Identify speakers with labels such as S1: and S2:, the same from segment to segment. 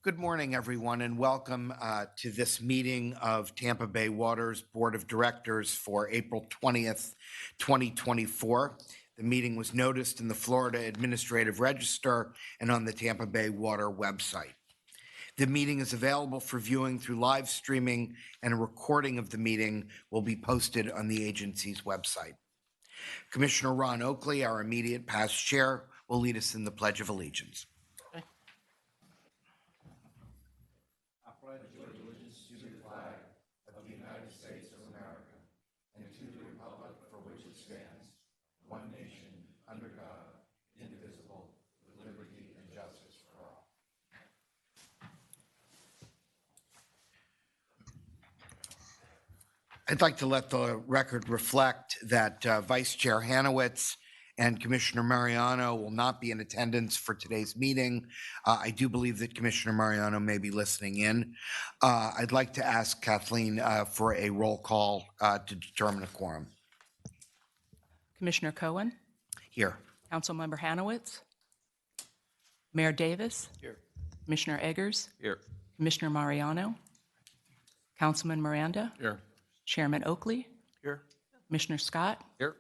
S1: Good morning, everyone, and welcome to this meeting of Tampa Bay Water's Board of Directors for April 20th, 2024. The meeting was noticed in the Florida Administrative Register and on the Tampa Bay Water website. The meeting is available for viewing through live streaming, and a recording of the meeting will be posted on the agency's website. Commissioner Ron Oakley, our immediate past chair, will lead us in the Pledge of Allegiance. I'd like to let the record reflect that Vice Chair Hanowitz and Commissioner Mariano will not be in attendance for today's meeting. I do believe that Commissioner Mariano may be listening in. I'd like to ask Kathleen for a roll call to determine a quorum.
S2: Commissioner Cohen?
S1: Here.
S2: Councilmember Hanowitz? Mayor Davis?
S3: Here.
S2: Commissioner Eggers?
S3: Here.
S2: Commissioner Mariano? Councilman Miranda?
S3: Here.
S2: Chairman Oakley?
S3: Here.
S2: Commissioner Scott?
S3: Here.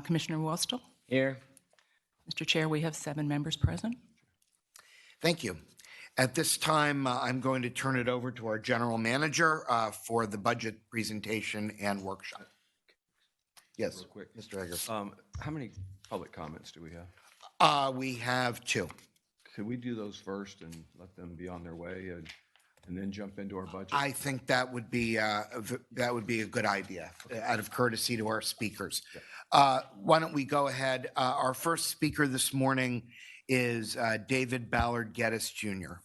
S2: Commissioner Wostel?
S3: Here.
S2: Mr. Chair, we have 7 members present.
S1: Thank you. At this time, I'm going to turn it over to our general manager for the budget presentation and workshop. Yes,
S3: Real quick.
S1: Mr. Eggers.
S3: How many public comments do we have?
S1: We have 2.
S3: Could we do those first and let them be on their way and then jump into our budget?
S1: I think that would be a good idea, out of courtesy to our speakers. Why don't we go ahead? Our first speaker this morning is David Ballard Geddes Jr.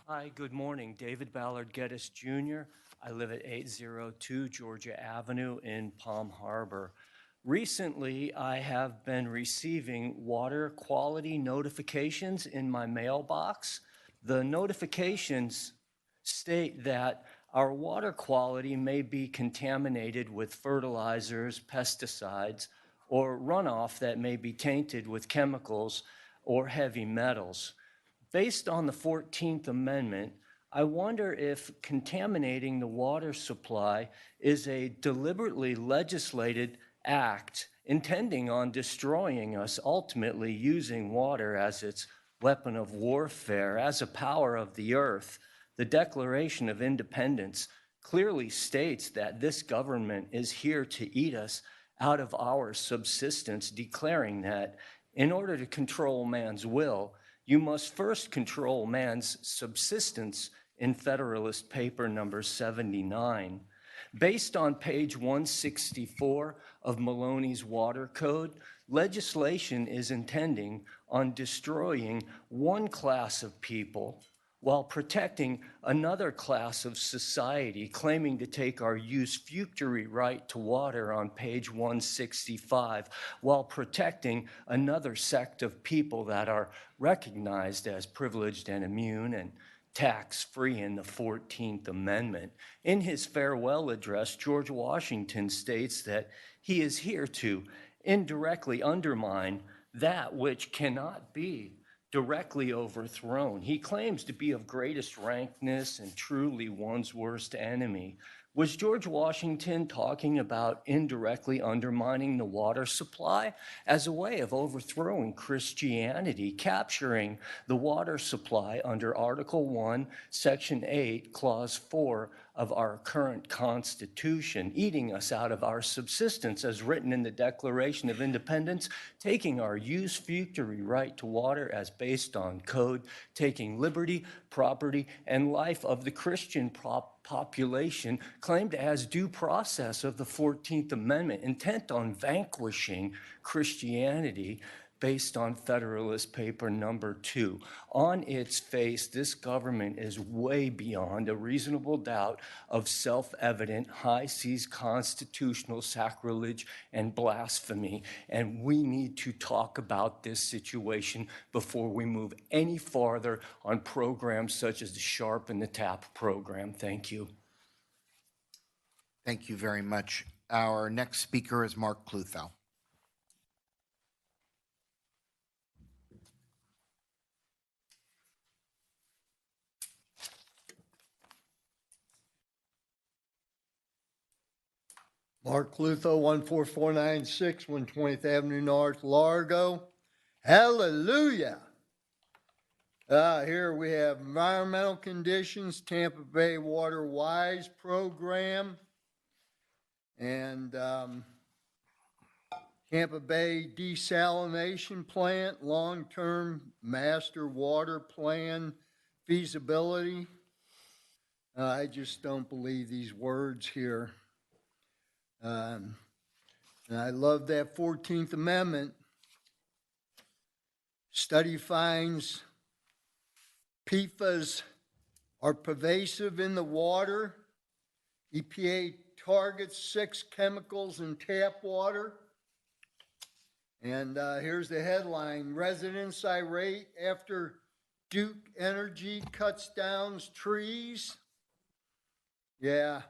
S4: Hi, good morning. David Ballard Geddes Jr. I live at 802 Georgia Avenue in Palm Harbor. Recently, I have been receiving water quality notifications in my mailbox. The notifications state that our water quality may be contaminated with fertilizers, pesticides, or runoff that may be tainted with chemicals or heavy metals. Based on the 14th Amendment, I wonder if contaminating the water supply is a deliberately legislated act intending on destroying us, ultimately using water as its weapon of warfare, as a power of the earth. The Declaration of Independence clearly states that this government is here to eat us out of our subsistence, declaring that in order to control man's will, you must first control man's subsistence in Federalist Paper number 79. Based on page 164 of Maloney's Water Code, legislation is intending on destroying one class of people while protecting another class of society, claiming to take our usufructuary right to water on page 165, while protecting another sect of people that are recognized as privileged and immune and tax-free in the 14th Amendment. In his farewell address, George Washington states that he is here to indirectly undermine that which cannot be directly overthrown. He claims to be of greatest rankness and truly one's worst enemy. Was George Washington talking about indirectly undermining the water supply as a way of overthrowing Christianity, capturing the water supply under Article 1, Section 8, Clause 4 of our current Constitution, eating us out of our subsistence as written in the Declaration of Independence, taking our usufructuary right to water as based on code, taking liberty, property, and life of the Christian population claimed as due process of the 14th Amendment, intent on vanquishing Christianity based on Federalist Paper number 2. On its face, this government is way beyond a reasonable doubt of self-evident high seas constitutional sacrilege and blasphemy, and we need to talk about this situation before we move any farther on programs such as the SHARP and the TAP program. Thank you.
S1: Thank you very much. Our next speaker is Mark Kluthow.
S5: Mark Lutho, 14496, 120th Avenue North, Largo. Hallelujah. Here we have environmental conditions, Tampa Bay Water Wise program, and Tampa Bay desalination plant, long-term master water plan feasibility. I just don't believe these words here. And I love that 14th Amendment. Study finds PFAS are pervasive in the water. EPA targets 6 chemicals in tap water. And here's the headline: residents irate after Duke Energy cuts down trees. Yeah,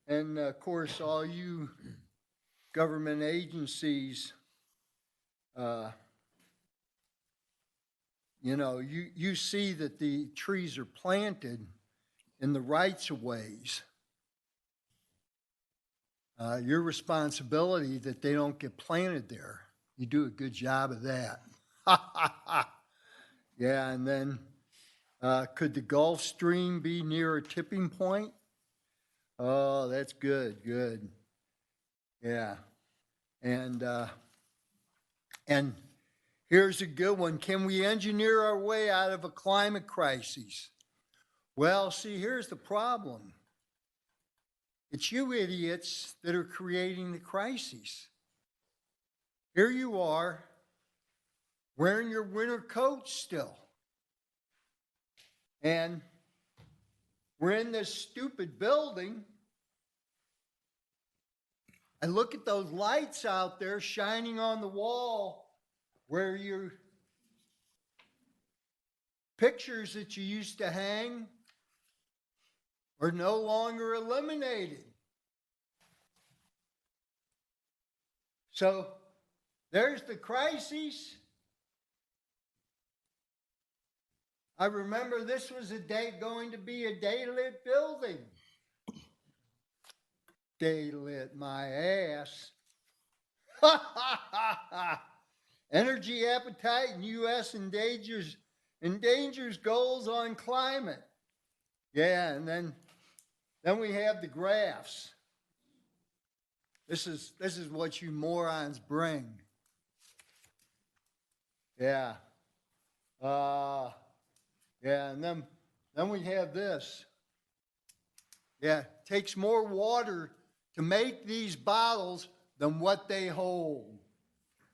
S5: and of course, all you government agencies, you see that the trees are planted in the rights of ways. Your responsibility that they don't get planted there. You do a good job of that. Yeah, and then could the Gulf Stream be near a tipping point? Oh, that's good, good. Yeah, and here's a good one. Can we engineer our way out of a climate crisis? Well, see, here's the problem. It's you idiots that are creating the crisis. Here you are, wearing your winter coat still. And we're in this stupid building. I look at those lights out there shining on the wall where your pictures that you used to hang are no longer illuminated. So there's the crisis. I remember this was going to be a day-lit building. Day-lit my ass. Energy appetite in U.S. endangers goals on climate. Yeah, and then we have the graphs. This is what you morons bring. Yeah. Yeah, and then we have this. Yeah, it takes more water to make these bottles than what they hold.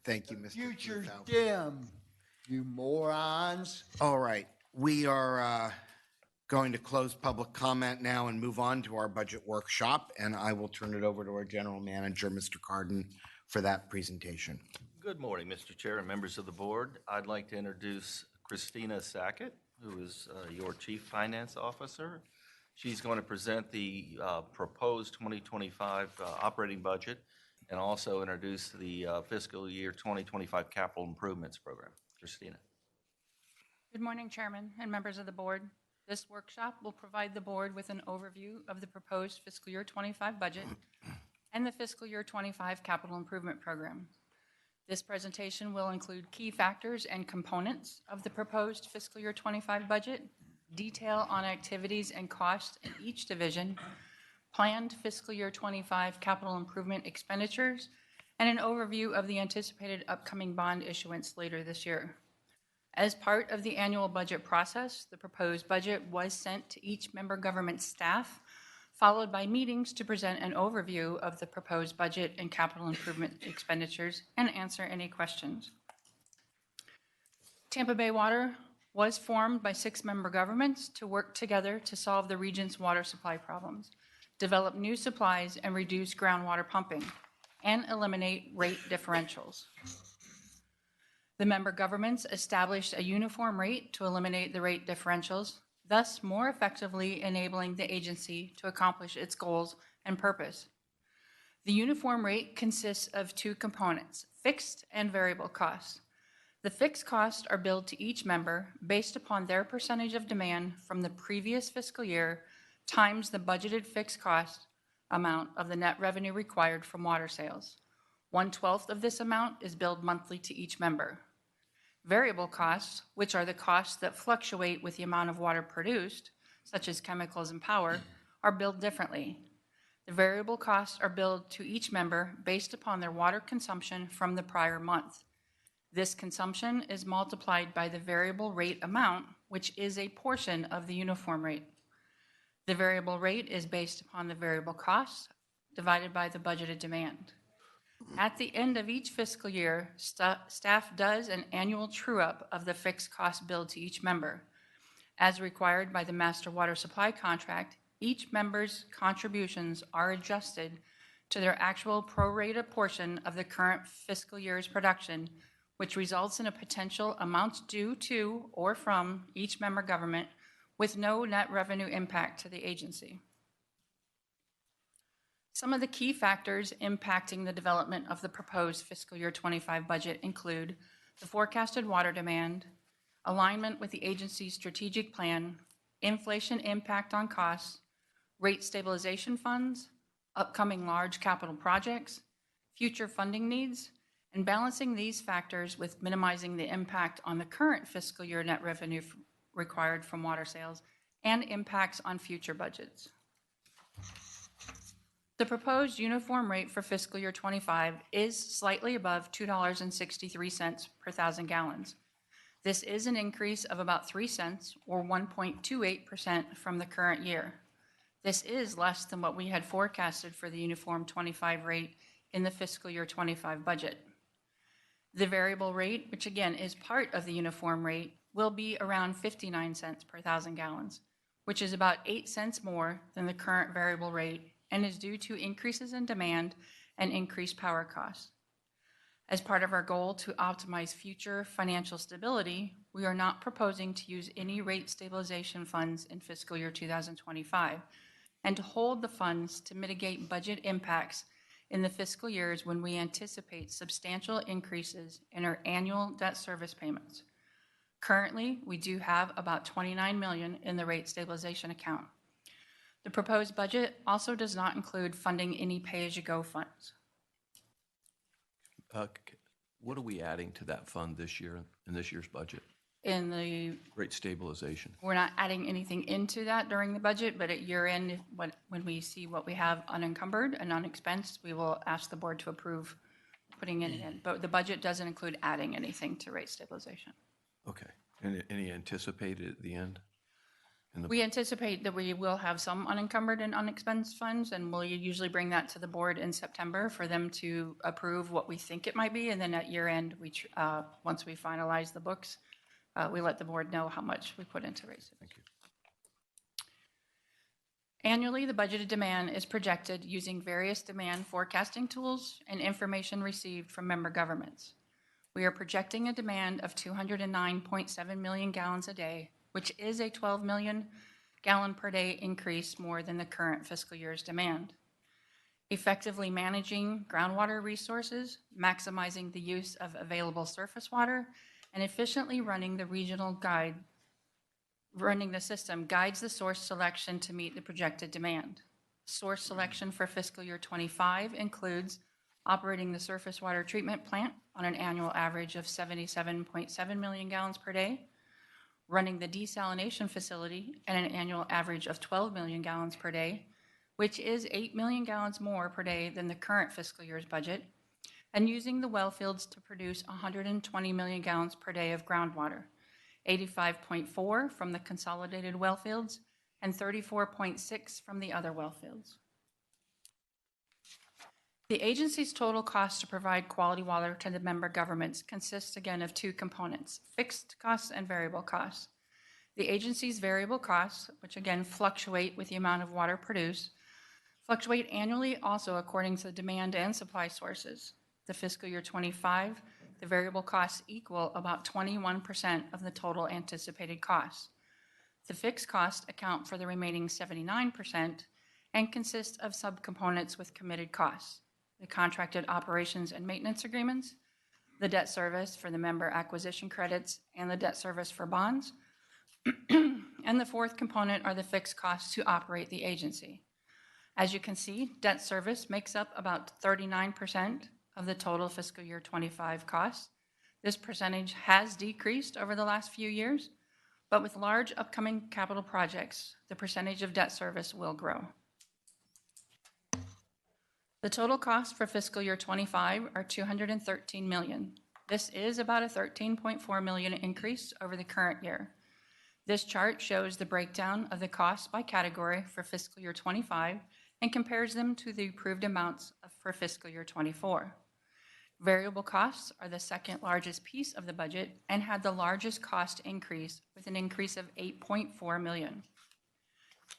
S1: Thank you, Mr.
S5: Future's
S1: Lutho.
S5: dim, you morons.
S1: All right, we are going to close public comment now and move on to our budget workshop, and I will turn it over to our general manager, Mr. Carden, for that presentation.
S6: Good morning, Mr. Chair and members of the board. I'd like to introduce Christina Sackett, who is your Chief Finance Officer. She's going to present the proposed 2025 operating budget and also introduce the fiscal year 2025 capital improvements program. Christina.
S7: Good morning, Chairman and members of the board. This workshop will provide the board with an overview of the proposed fiscal year 25 budget and the fiscal year 25 capital improvement program. This presentation will include key factors and components of the proposed fiscal year 25 budget, detail on activities and costs in each division, planned fiscal year 25 capital improvement expenditures, and an overview of the anticipated upcoming bond issuance later this year. As part of the annual budget process, the proposed budget was sent to each member government staff, followed by meetings to present an overview of the proposed budget and capital improvement expenditures and answer any questions. Tampa Bay Water was formed by 6 member governments to work together to solve the region's water supply problems, develop new supplies and reduce groundwater pumping, and eliminate rate differentials. The member governments established a uniform rate to eliminate the rate differentials, thus more effectively enabling the agency to accomplish its goals and purpose. The uniform rate consists of 2 components, fixed and variable costs. The fixed costs are billed to each member based upon their percentage of demand from the previous fiscal year times the budgeted fixed cost amount of the net revenue required from water sales. 1/12 of this amount is billed monthly to each member. Variable costs, which are the costs that fluctuate with the amount of water produced, such as chemicals and power, are billed differently. The variable costs are billed to each member based upon their water consumption from the prior month. This consumption is multiplied by the variable rate amount, which is a portion of the uniform rate. The variable rate is based upon the variable costs divided by the budgeted demand. At the end of each fiscal year, staff does an annual true-up of the fixed cost billed to each member. As required by the master water supply contract, each member's contributions are adjusted to their actual pro-rata portion of the current fiscal year's production, which results in a potential amounts due to or from each member government with no net revenue impact to the agency. Some of the key factors impacting the development of the proposed fiscal year 25 budget include the forecasted water demand, alignment with the agency's strategic plan, inflation impact on costs, rate stabilization funds, upcoming large capital projects, future funding needs, and balancing these factors with minimizing the impact on the current fiscal year net revenue required from water sales and impacts on future budgets. The proposed uniform rate for fiscal year 25 is slightly above $2.63 per thousand gallons. This is an increase of about 3 cents or 1.28% from the current year. This is less than what we had forecasted for the uniform 25 rate in the fiscal year 25 budget. The variable rate, which again is part of the uniform rate, will be around 59 cents per thousand gallons, which is about 8 cents more than the current variable rate and is due to increases in demand and increased power costs. As part of our goal to optimize future financial stability, we are not proposing to use any rate stabilization funds in fiscal year 2025 and to hold the funds to mitigate budget impacts in the fiscal years when we anticipate substantial increases in our annual debt service payments. Currently, we do have about $29 million in the rate stabilization account. The proposed budget also does not include funding any pay-as-you-go funds.
S3: What are we adding to that fund this year, in this year's budget?
S7: In the,
S3: Rate stabilization.
S7: we're not adding anything into that during the budget, but at year end, when we see what we have unencumbered and unexpensed, we will ask the board to approve putting it in. But the budget doesn't include adding anything to rate stabilization.
S3: Okay. And any anticipated at the end?
S7: We anticipate that we will have some unencumbered and unexpensed funds, and we'll usually bring that to the board in September for them to approve what we think it might be. And then at year end, once we finalize the books, we let the board know how much we put into rate stabilization.
S3: Thank you.
S7: Annually, the budgeted demand is projected using various demand forecasting tools and information received from member governments. We are projecting a demand of 209.7 million gallons a day, which is a 12 million gallon per day increase more than the current fiscal year's demand. Effectively managing groundwater resources, maximizing the use of available surface water, and efficiently running the system guides the source selection to meet the projected demand. Source selection for fiscal year 25 includes operating the surface water treatment plant on an annual average of 77.7 million gallons per day, running the desalination facility at an annual average of 12 million gallons per day, which is 8 million gallons more per day than the current fiscal year's budget, and using the well fields to produce 120 million gallons per day of groundwater, 85.4 from the consolidated well fields and 34.6 from the other well fields. The agency's total cost to provide quality water to the member governments consists again of two components, fixed costs and variable costs. The agency's variable costs, which again fluctuate with the amount of water produced, fluctuate annually also according to the demand and supply sources. The fiscal year 25, the variable costs equal about 21% of the total anticipated costs. The fixed costs account for the remaining 79% and consist of subcomponents with committed costs: the contracted operations and maintenance agreements, the debt service for the member acquisition credits, and the debt service for bonds. And the fourth component are the fixed costs to operate the agency. As you can see, debt service makes up about 39% of the total fiscal year 25 costs. This percentage has decreased over the last few years, but with large upcoming capital projects, the percentage of debt service will grow. The total costs for fiscal year 25 are $213 million. This is about a $13.4 million increase over the current year. This chart shows the breakdown of the costs by category for fiscal year 25 and compares them to the approved amounts for fiscal year 24. Variable costs are the second largest piece of the budget and had the largest cost increase with an increase of $8.4 million.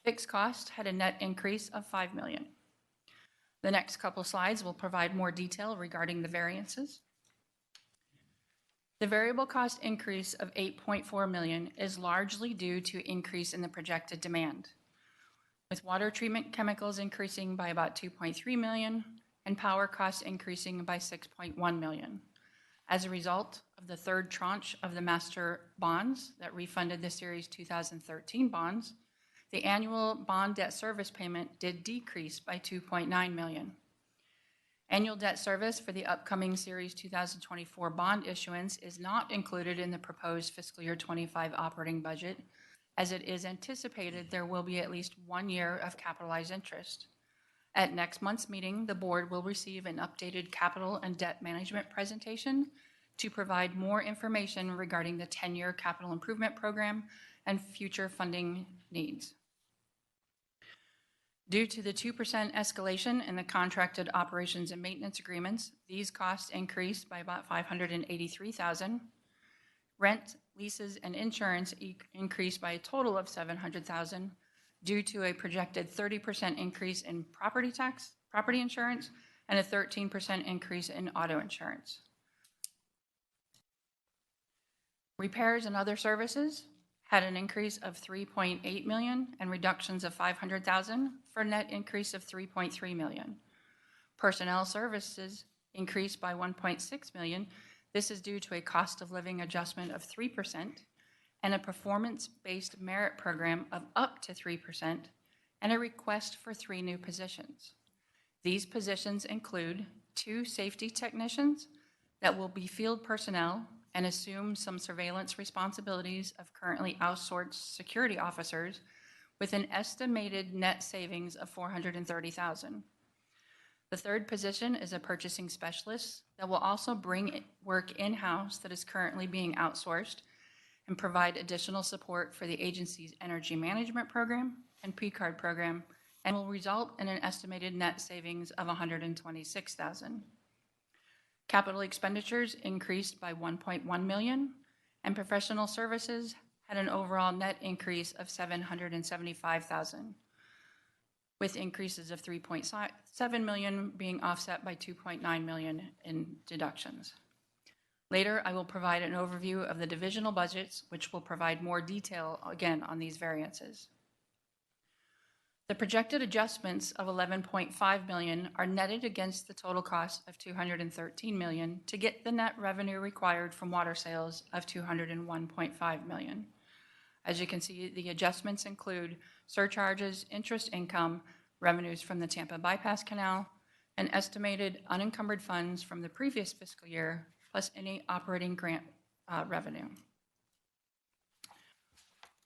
S7: Fixed costs had a net increase of $5 million. The next couple slides will provide more detail regarding the variances. The variable cost increase of $8.4 million is largely due to increase in the projected demand, with water treatment chemicals increasing by about $2.3 million and power costs increasing by $6.1 million. As a result of the third tranche of the master bonds that refunded the Series 2013 bonds, the annual bond debt service payment did decrease by $2.9 million. Annual debt service for the upcoming Series 2024 bond issuance is not included in the proposed fiscal year 25 operating budget, as it is anticipated there will be at least 1 year of capitalized interest. At next month's meeting, the board will receive an updated capital and debt management presentation to provide more information regarding the 10-year capital improvement program and future funding needs. Due to the 2% escalation in the contracted operations and maintenance agreements, these costs increased by about $583,000. Rent, leases, and insurance increased by a total of $700,000 due to a projected 30% increase in property tax, property insurance, and a 13% increase in auto insurance. Repairs and other services had an increase of $3.8 million and reductions of $500,000 for a net increase of $3.3 million. Personnel services increased by $1.6 million. This is due to a cost of living adjustment of 3% and a performance-based merit program of up to 3% and a request for 3 new positions. These positions include 2 safety technicians that will be field personnel and assume some surveillance responsibilities of currently outsourced security officers with an estimated net savings of $430,000. The third position is a purchasing specialist that will also bring work in-house that is currently being outsourced and provide additional support for the agency's energy management program and P-card program, and will result in an estimated net savings of $126,000. Capital expenditures increased by $1.1 million, and professional services had an overall net increase of $775,000, with increases of $3.7 million being offset by $2.9 million in deductions. Later, I will provide an overview of the divisional budgets, which will provide more detail again on these variances. The projected adjustments of $11.5 million are netted against the total cost of $213 million to get the net revenue required from water sales of $201.5 million. As you can see, the adjustments include surcharges, interest income, revenues from the Tampa Bypass Canal, and estimated unencumbered funds from the previous fiscal year, plus any operating grant revenue.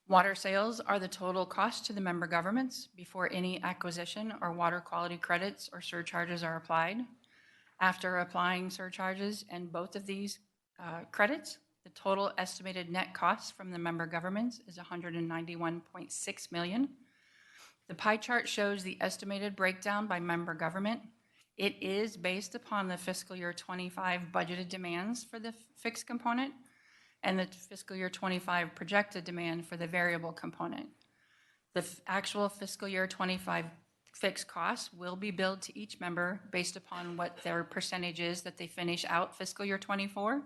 S7: Water sales are the total cost to the member governments before any acquisition or water quality credits or surcharges are applied. After applying surcharges and both of these credits, the total estimated net cost from the member governments is $191.6 million. The pie chart shows the estimated breakdown by member government. It is based upon the fiscal year 25 budgeted demands for the fixed component and the fiscal year 25 projected demand for the variable component. The actual fiscal year 25 fixed costs will be billed to each member based upon what their percentage is that they finish out fiscal year 24.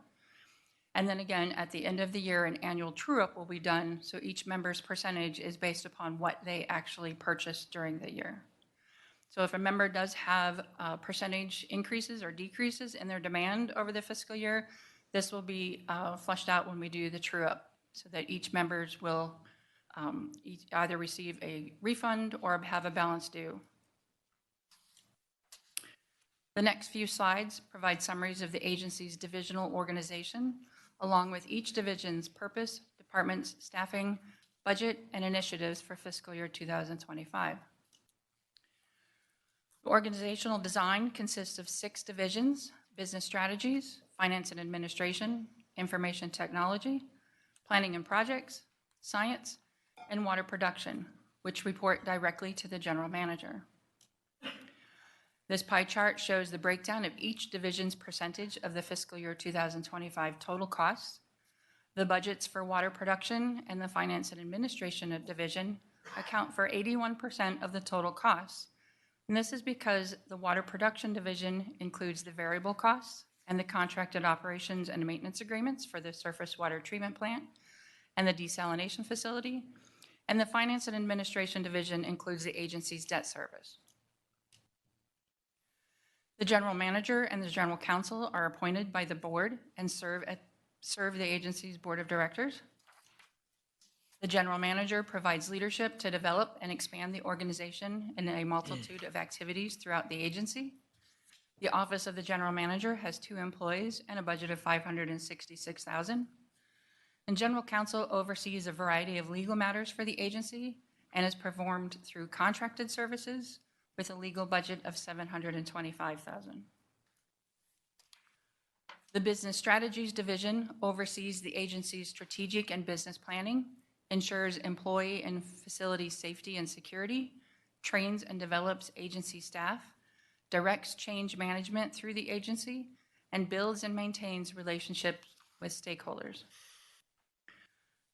S7: And then again, at the end of the year, an annual true-up will be done, so each member's percentage is based upon what they actually purchased during the year. So if a member does have percentage increases or decreases in their demand over the fiscal year, this will be flushed out when we do the true-up, so that each members will either receive a refund or have a balance due. The next few slides provide summaries of the agency's divisional organization, along with each division's purpose, departments, staffing, budget, and initiatives for fiscal year 2025. The organizational design consists of 6 divisions: business strategies, finance and administration, information technology, planning and projects, science, and water production, which report directly to the general manager. This pie chart shows the breakdown of each division's percentage of the fiscal year 2025 total costs. The budgets for water production and the finance and administration division account for 81% of the total costs. And this is because the water production division includes the variable costs and the contracted operations and maintenance agreements for the surface water treatment plant and the desalination facility. And the finance and administration division includes the agency's debt service. The general manager and the general counsel are appointed by the board and serve the agency's board of directors. The general manager provides leadership to develop and expand the organization in a multitude of activities throughout the agency. The office of the general manager has 2 employees and a budget of $566,000. And general counsel oversees a variety of legal matters for the agency and is performed through contracted services with a legal budget of $725,000. The business strategies division oversees the agency's strategic and business planning, ensures employee and facility safety and security, trains and develops agency staff, directs change management through the agency, and builds and maintains relationships with stakeholders.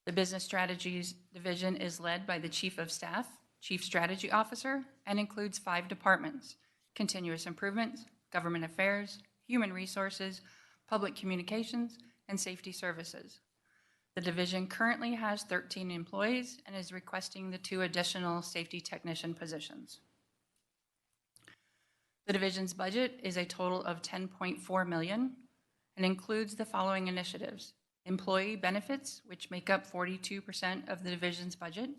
S7: The business strategies division is led by the chief of staff, chief strategy officer, and includes 5 departments: continuous improvement, government affairs, human resources, public communications, and safety services. The division currently has 13 employees and is requesting the 2 additional safety technician positions. The division's budget is a total of $10.4 million and includes the following initiatives: employee benefits, which make up 42% of the division's budget,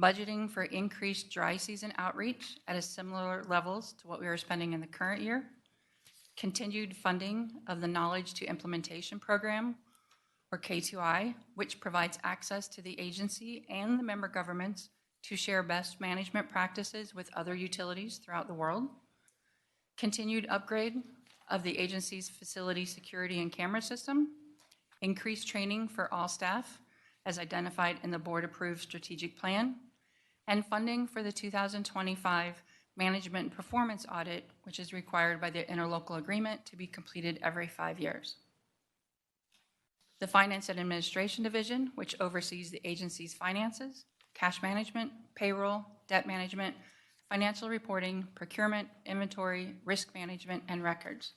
S7: budgeting for increased dry season outreach at a similar levels to what we are spending in the current year, continued funding of the Knowledge to Implementation Program, or K2I, which provides access to the agency and the member governments to share best management practices with other utilities throughout the world, continued upgrade of the agency's facility security and camera system, increased training for all staff as identified in the board-approved strategic plan, and funding for the 2025 management performance audit, which is required by the interlocal agreement to be completed every 5 years. The Finance and Administration Division, which oversees the agency's finances, cash management, payroll, debt management, financial reporting, procurement, inventory, risk management, and records.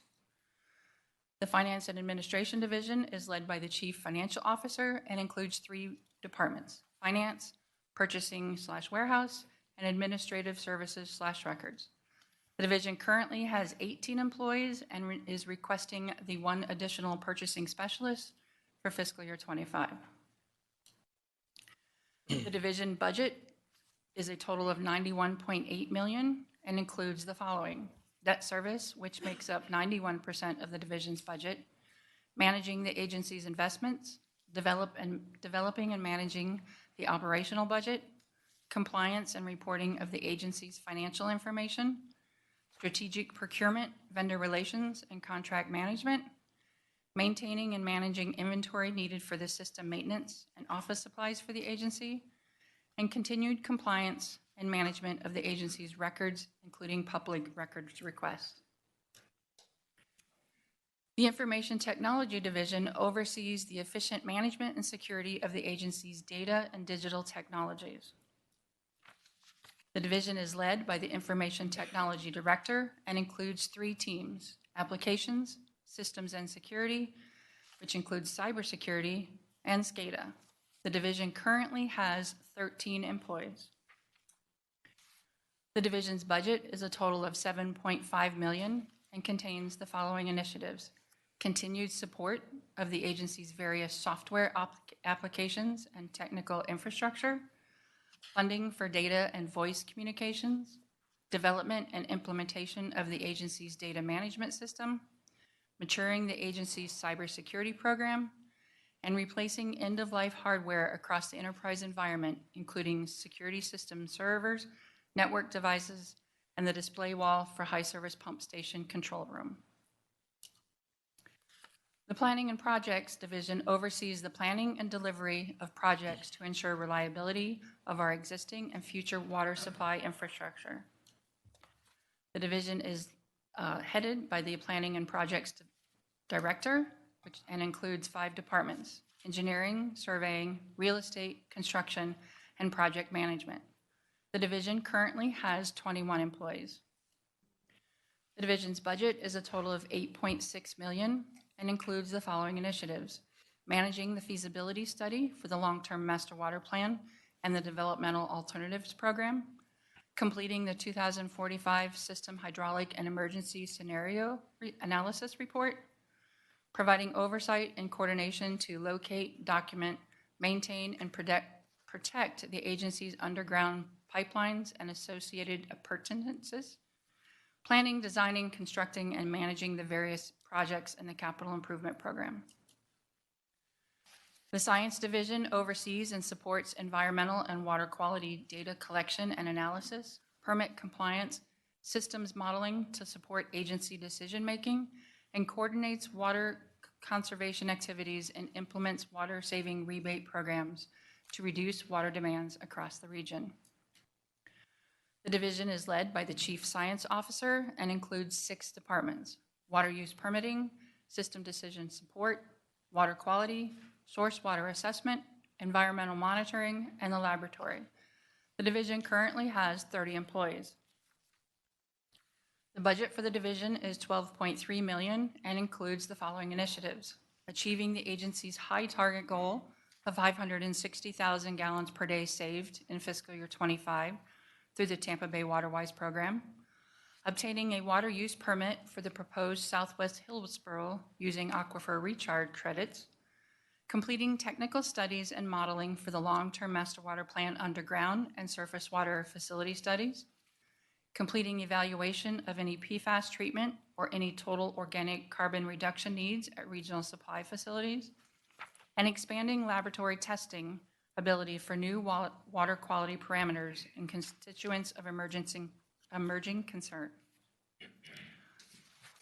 S7: The Finance and Administration Division is led by the Chief Financial Officer and includes 3 departments: finance, purchasing/warehouse, and administrative services/records. The division currently has 18 employees and is requesting the 1 additional purchasing specialist for fiscal year 25. The division budget is a total of $91.8 million and includes the following: debt service, which makes up 91% of the division's budget, managing the agency's investments, developing and managing the operational budget, compliance and reporting of the agency's financial information, strategic procurement, vendor relations, and contract management, maintaining and managing inventory needed for the system maintenance and office supplies for the agency, and continued compliance and management of the agency's records, including public records requests. The Information Technology Division oversees the efficient management and security of the agency's data and digital technologies. The division is led by the Information Technology Director and includes 3 teams: applications, systems and security, which includes cybersecurity, and SCADA. The division currently has 13 employees. The division's budget is a total of $7.5 million and contains the following initiatives: continued support of the agency's various software applications and technical infrastructure, funding for data and voice communications, development and implementation of the agency's data management system, maturing the agency's cybersecurity program, and replacing end-of-life hardware across the enterprise environment, including security system servers, network devices, and the display wall for high-service pump station control room. The Planning and Projects Division oversees the planning and delivery of projects to ensure reliability of our existing and future water supply infrastructure. The division is headed by the Planning and Projects Director, and includes 5 departments: engineering, surveying, real estate, construction, and project management. The division currently has 21 employees. The division's budget is a total of $8.6 million and includes the following initiatives: managing the feasibility study for the long-term master water plan and the developmental alternatives program, completing the 2045 system hydraulic and emergency scenario analysis report, providing oversight and coordination to locate, document, maintain, and protect the agency's underground pipelines and associated appurtenances, planning, designing, constructing, and managing the various projects in the capital improvement program. The Science Division oversees and supports environmental and water quality data collection and analysis, permit compliance, systems modeling to support agency decision-making, and coordinates water conservation activities and implements water-saving rebate programs to reduce water demands across the region. The division is led by the Chief Science Officer and includes 6 departments: water use permitting, system decision support, water quality, source water assessment, environmental monitoring, and the laboratory. The division currently has 30 employees. The budget for the division is $12.3 million and includes the following initiatives: achieving the agency's high target goal of 560,000 gallons per day saved in fiscal year 25 through the Tampa Bay Waterwise program, obtaining a water use permit for the proposed Southwest Hillsborough using aquifer recharge credits, completing technical studies and modeling for the long-term master water plan underground and surface water facility studies, completing evaluation of any PFAS treatment or any total organic carbon reduction needs at regional supply facilities, and expanding laboratory testing ability for new water quality parameters and constituents of emerging concern.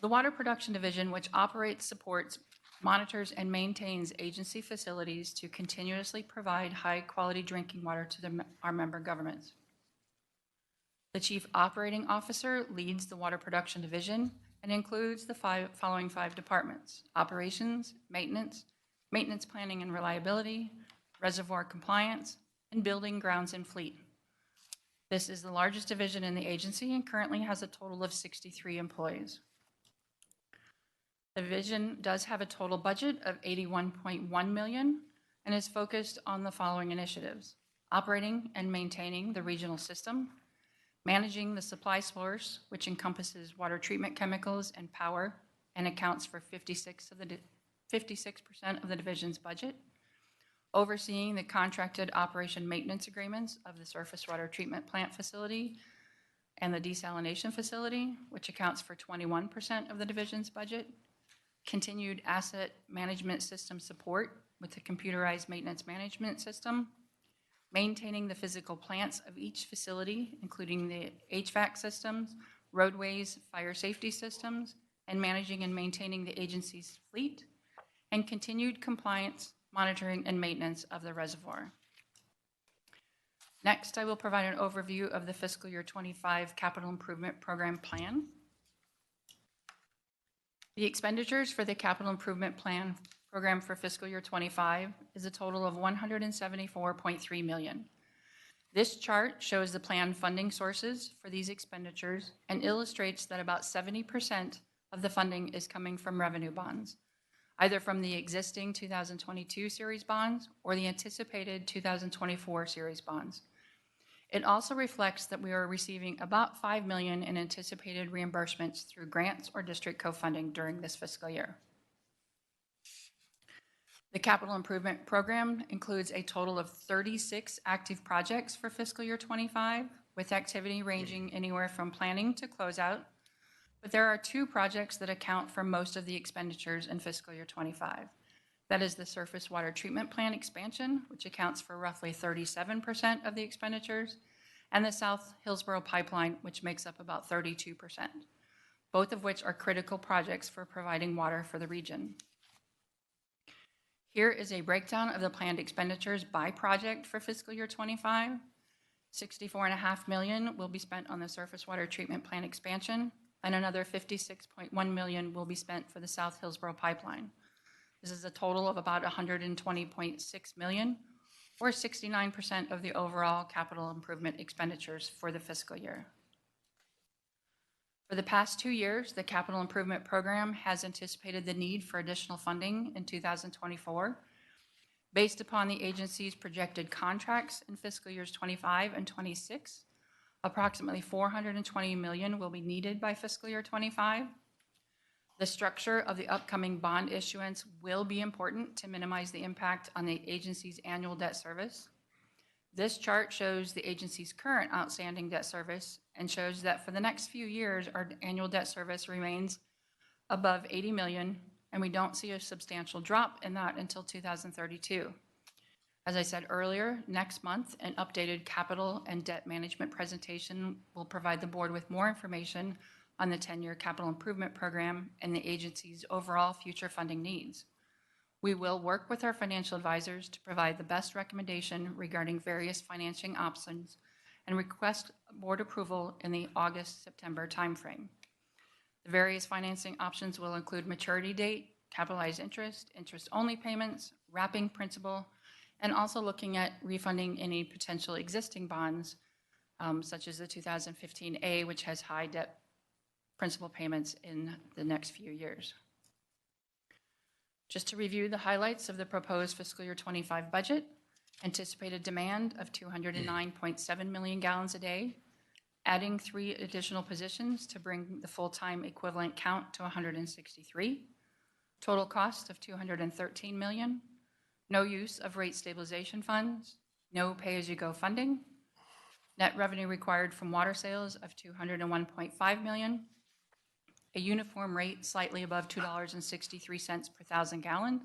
S7: The Water Production Division, which operates, supports, monitors, and maintains agency facilities to continuously provide high-quality drinking water to our member governments. The Chief Operating Officer leads the Water Production Division and includes the following 5 departments: operations, maintenance planning and reliability, reservoir compliance, and building, grounds, and fleet. This is the largest division in the agency and currently has a total of 63 employees. The division does have a total budget of $81.1 million and is focused on the following initiatives: operating and maintaining the regional system, managing the supply source, which encompasses water treatment chemicals and power and accounts for 56% of the division's budget, overseeing the contracted operation maintenance agreements of the surface water treatment plant facility and the desalination facility, which accounts for 21% of the division's budget, continued asset management system support with the computerized maintenance management system, maintaining the physical plants of each facility, including the HVAC systems, roadways, fire safety systems, and managing and maintaining the agency's fleet, and continued compliance, monitoring, and maintenance of the reservoir. Next, I will provide an overview of the fiscal year 25 capital improvement program plan. The expenditures for the capital improvement plan program for fiscal year 25 is a total of $174.3 million. This chart shows the planned funding sources for these expenditures and illustrates that about 70% of the funding is coming from revenue bonds, either from the existing 2022 series bonds or the anticipated 2024 series bonds. It also reflects that we are receiving about $5 million in anticipated reimbursements through grants or district co-funding during this fiscal year. The capital improvement program includes a total of 36 active projects for fiscal year 25, with activity ranging anywhere from planning to closeout. But there are two projects that account for most of the expenditures in fiscal year '25. That is the surface water treatment plant expansion, which accounts for roughly 37% of the expenditures, and the South Hillsborough pipeline, which makes up about 32%, both of which are critical projects for providing water for the region. Here is a breakdown of the planned expenditures by project for fiscal year '25. $64.5 million will be spent on the surface water treatment plant expansion, and another $56.1 million will be spent for the South Hillsborough pipeline. This is a total of about $120.6 million, or 69% of the overall capital improvement expenditures for the fiscal year. For the past 2 years, the capital improvement program has anticipated the need for additional funding in 2024. Based upon the agency's projected contracts in fiscal years '25 and '26, approximately $420 million will be needed by fiscal year '25. The structure of the upcoming bond issuance will be important to minimize the impact on the agency's annual debt service. This chart shows the agency's current outstanding debt service and shows that for the next few years, our annual debt service remains above $80 million, and we don't see a substantial drop in that until 2032. As I said earlier, next month, an updated capital and debt management presentation will provide the board with more information on the 10-year capital improvement program and the agency's overall future funding needs. We will work with our financial advisors to provide the best recommendation regarding various financing options and request board approval in the August-September timeframe. The various financing options will include maturity date, capitalized interest, interest-only payments, wrapping principal, and also looking at refunding any potential existing bonds, such as the 2015A, which has high debt principal payments in the next few years. Just to review the highlights of the proposed fiscal year '25 budget, anticipated demand of 209.7 million gallons a day, adding 3 additional positions to bring the full-time equivalent count to 163, total cost of $213 million, no use of rate stabilization funds, no pay-as-you-go funding, net revenue required from water sales of $201.5 million, a uniform rate slightly above $2.63 per thousand gallons,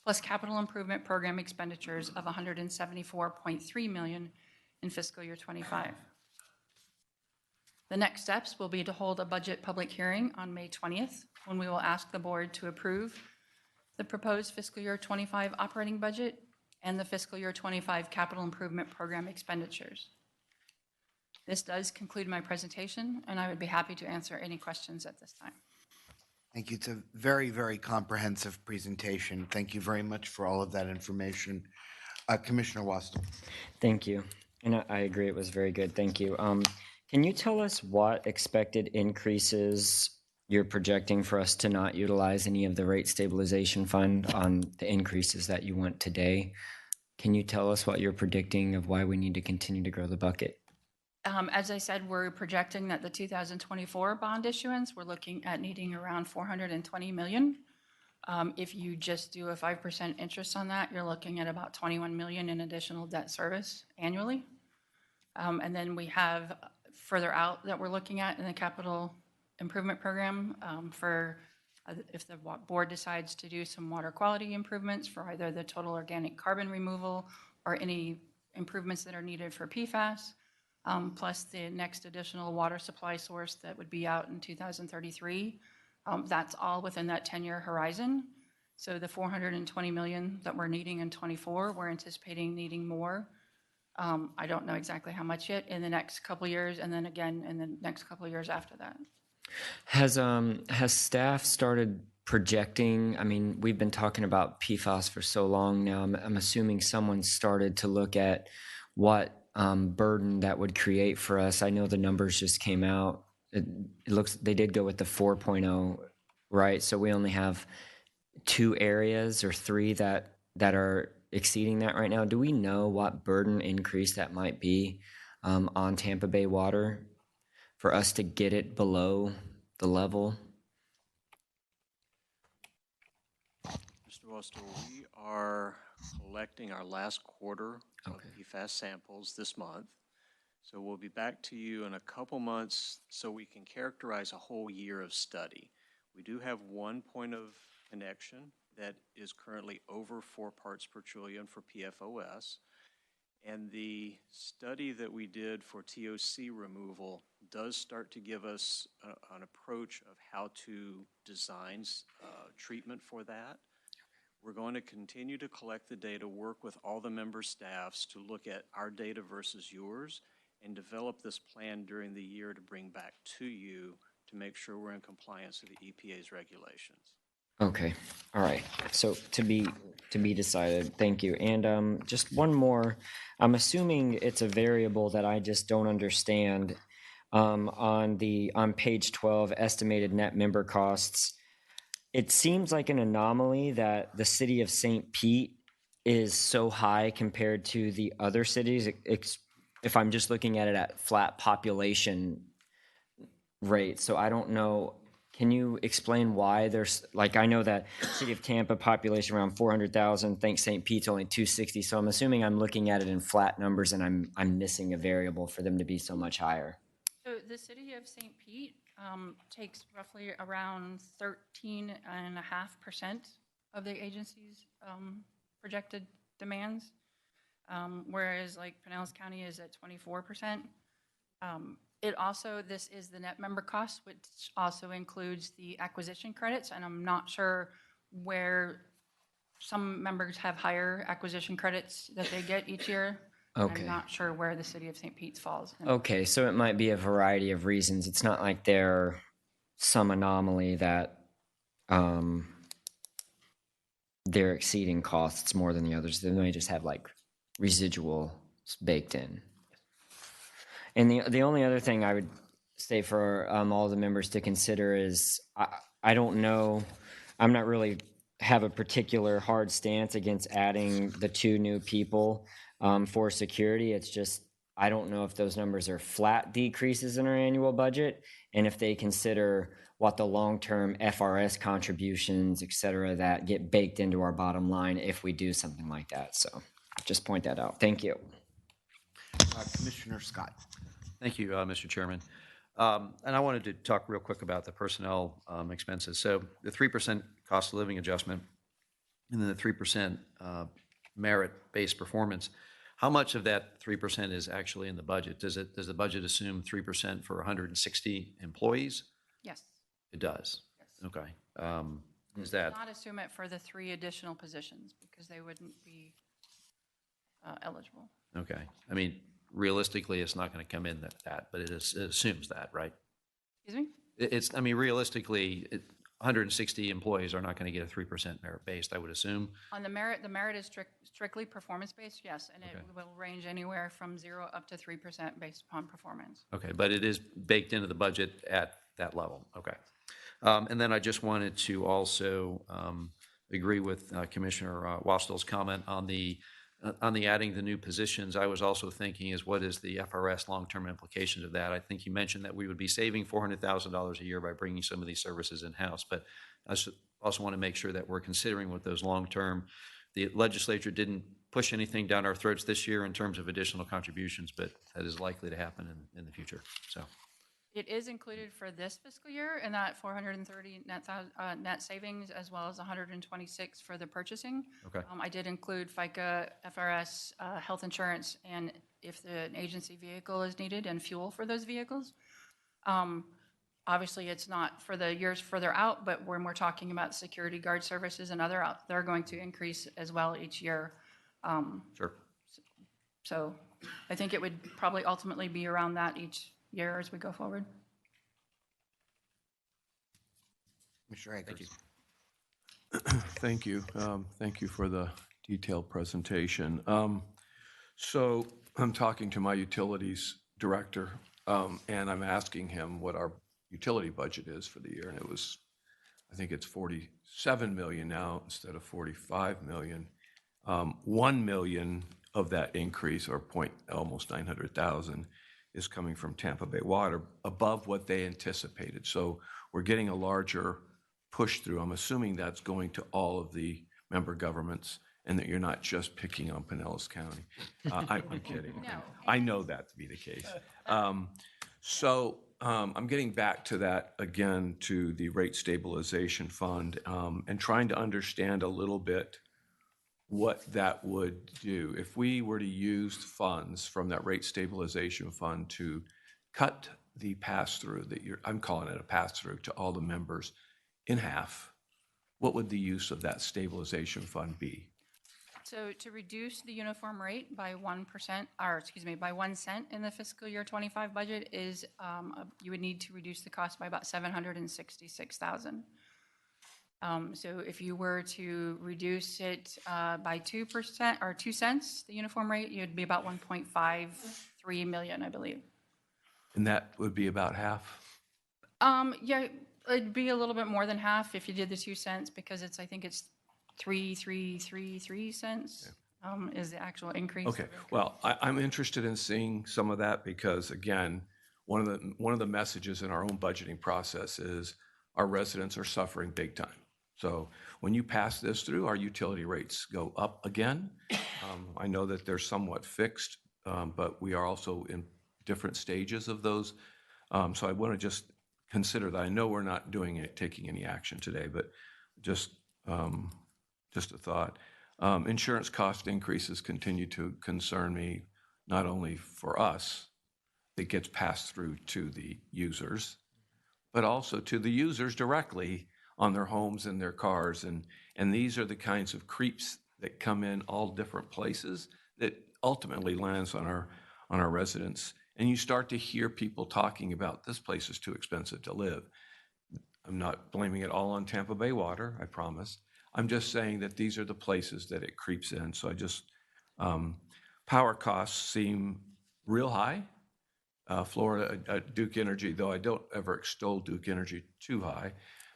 S7: plus capital improvement program expenditures of $174.3 million in fiscal year '25. The next steps will be to hold a budget public hearing on May 20th, when we will ask the board to approve the proposed fiscal year '25 operating budget and the fiscal year '25 capital improvement program expenditures. This does conclude my presentation, and I would be happy to answer any questions at this time.
S1: Thank you. It's a very, very comprehensive presentation. Thank you very much for all of that information. Commissioner Wastel.
S8: Thank you. And I agree, it was very good. Thank you. Can you tell us what expected increases you're projecting for us to not utilize any of the rate stabilization fund on the increases that you want today? Can you tell us what you're predicting of why we need to continue to grow the bucket?
S7: As I said, we're projecting that the 2024 bond issuance, we're looking at needing around $420 million. If you just do a 5% interest on that, you're looking at about $21 million in additional debt service annually. And then we have further out that we're looking at in the capital improvement program for if the board decides to do some water quality improvements for either the total organic carbon removal or any improvements that are needed for PFAS. Plus the next additional water supply source that would be out in 2033. That's all within that 10-year horizon. So the $420 million that we're needing in '24, we're anticipating needing more. I don't know exactly how much yet in the next couple of years, and then again in the next couple of years after that.
S8: Has staff started projecting? I mean, we've been talking about PFAS for so long now. I'm assuming someone started to look at what burden that would create for us. I know the numbers just came out. It looks they did go with the 4.0, right? So we only have 2 areas or 3 that are exceeding that right now. Do we know what burden increase that might be on Tampa Bay water for us to get it below the level?
S9: Mr. Wastel, we are collecting our last quarter of PFAS samples this month. So we'll be back to you in a couple months so we can characterize a whole year of study. We do have one point of connection that is currently over 4 parts per trillion for PFOS. And the study that we did for TOC removal does start to give us an approach of how to design treatment for that. We're going to continue to collect the data, work with all the member staffs to look at our data versus yours, and develop this plan during the year to bring back to you to make sure we're in compliance with the EPA's regulations.
S8: Okay, all right. So to be decided. Thank you. And just one more. I'm assuming it's a variable that I just don't understand. On page 12, estimated net member costs. It seems like an anomaly that the city of St. Pete is so high compared to the other cities. If I'm just looking at it at flat population rate. So I don't know. Can you explain why there's, like, I know that city of Tampa population around 400,000, think St. Pete's only 260. So I'm assuming I'm looking at it in flat numbers and I'm missing a variable for them to be so much higher.
S7: So the city of St. Pete takes roughly around 13.5% of the agency's projected demands, whereas like Pinellas County is at 24%. It also, this is the net member cost, which also includes the acquisition credits, and I'm not sure where some members have higher acquisition credits that they get each year.
S8: Okay.
S7: I'm not sure where the city of St. Pete falls.
S8: Okay, so it might be a variety of reasons. It's not like they're some anomaly that they're exceeding costs more than the others. They may just have like residual baked in. And the only other thing I would say for all the members to consider is I don't know, I'm not really have a particular hard stance against adding the 2 new people for security. It's just, I don't know if those numbers are flat decreases in our annual budget, and if they consider what the long-term FRS contributions, et cetera, that get baked into our bottom line if we do something like that. So just point that out. Thank you.
S1: Commissioner Scott.
S10: Thank you, Mr. Chairman. And I wanted to talk real quick about the personnel expenses. So the 3% cost of living adjustment and then the 3% merit-based performance, how much of that 3% is actually in the budget? Does the budget assume 3% for 160 employees?
S7: Yes.
S10: It does?
S7: Yes.
S10: Okay. Is that?
S7: Not assume it for the 3 additional positions because they wouldn't be eligible.
S10: Okay. I mean, realistically, it's not going to come in that, but it assumes that, right?
S7: Excuse me?
S10: I mean, realistically, 160 employees are not going to get a 3% merit-based, I would assume.
S7: On the merit is strictly performance-based, yes, and
S10: Okay.
S7: it will range anywhere from 0 up to 3% based upon performance.
S10: Okay, but it is baked into the budget at that level. Okay. And then I just wanted to also agree with Commissioner Wastel's comment on the adding the new positions. I was also thinking is what is the FRS long-term implications of that? I think you mentioned that we would be saving $400,000 a year by bringing some of these services in-house, but I also want to make sure that we're considering what those long-term, the legislature didn't push anything down our throats this year in terms of additional contributions, but that is likely to happen in the future. So.
S7: It is included for this fiscal year in that 430 net savings, as well as 126 for the purchasing.
S10: Okay.
S7: I did include FICA, FRS, health insurance, and if the agency vehicle is needed, and fuel for those vehicles. Obviously, it's not for the years further out, but when we're talking about security guard services and other, they're going to increase as well each year.
S10: Sure.
S7: So I think it would probably ultimately be around that each year as we go forward.
S1: Mr. Akers.
S3: Thank you. Thank you for the detailed presentation. So I'm talking to my utilities director, and I'm asking him what our utility budget is for the year, and it was, I think it's 47 million now instead of 45 million. 1 million of that increase, or almost 900,000, is coming from Tampa Bay Water, above what they anticipated. So we're getting a larger push through. I'm assuming that's going to all of the member governments and that you're not just picking on Pinellas County. I'm kidding.
S7: No.
S3: I know that to be the case. I'm getting back to that again, to the rate stabilization fund, and trying to understand a little bit what that would do. If we were to use funds from that rate stabilization fund to cut the pass-through I'm calling it a pass-through to all the members in half, what would the use of that stabilization fund be?
S7: So to reduce the uniform rate by 1%, or excuse me, by 1 cent in the fiscal year 25 budget is, you would need to reduce the cost by about $766,000. So if you were to reduce it by 2% or 2 cents, the uniform rate, you'd be about 1.53 million, I believe.
S3: And that would be about half?
S7: Yeah, it'd be a little bit more than half if you did the 2 cents, because I think it's 3 cents is the actual increase.
S3: Okay, well, I'm interested in seeing some of that because, again, one of the messages in our own budgeting process is our residents are suffering big time. So when you pass this through, our utility rates go up again. I know that they're somewhat fixed, but we are also in different stages of those. So I want to just consider that. I know we're not taking any action today, but just a thought. Insurance cost increases continue to concern me, not only for us, that gets passed through to the users, but also to the users directly on their homes and their cars. And these are the kinds of creeps that come in all different places that ultimately lands on our residents. And you start to hear people talking about this place is too expensive to live. I'm not blaming it all on Tampa Bay Water, I promise. I'm just saying that these are the places that it creeps in. So power costs seem real high. Florida, Duke Energy, though I don't ever extol Duke Energy too high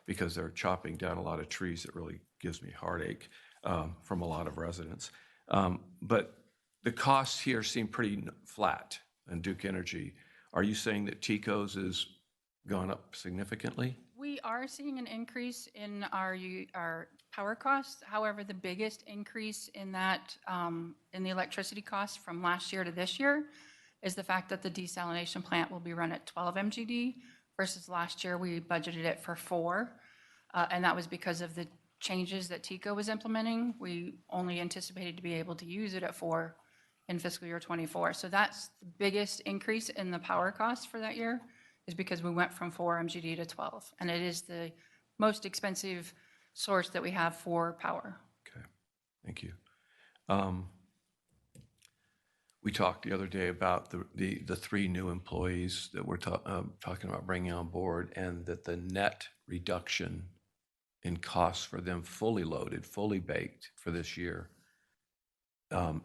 S3: because they're chopping down a lot of trees that really gives me heartache from a lot of residents. But the costs here seem pretty flat in Duke Energy. Are you saying that TECO's has gone up significantly?
S7: We are seeing an increase in our power costs. However, the biggest increase in that, in the electricity costs from last year to this year is the fact that the desalination plant will be run at 12 MGD versus last year we budgeted it for 4. And that was because of the changes that TECO was implementing. We only anticipated to be able to use it at 4 in fiscal year 24. So that's the biggest increase in the power costs for that year, is because we went from 4 MGD to 12. And it is the most expensive source that we have for power.
S3: Okay, thank you. We talked the other day about the 3 new employees that we're talking about bringing on board, and that the net reduction in costs for them fully loaded, fully baked for this year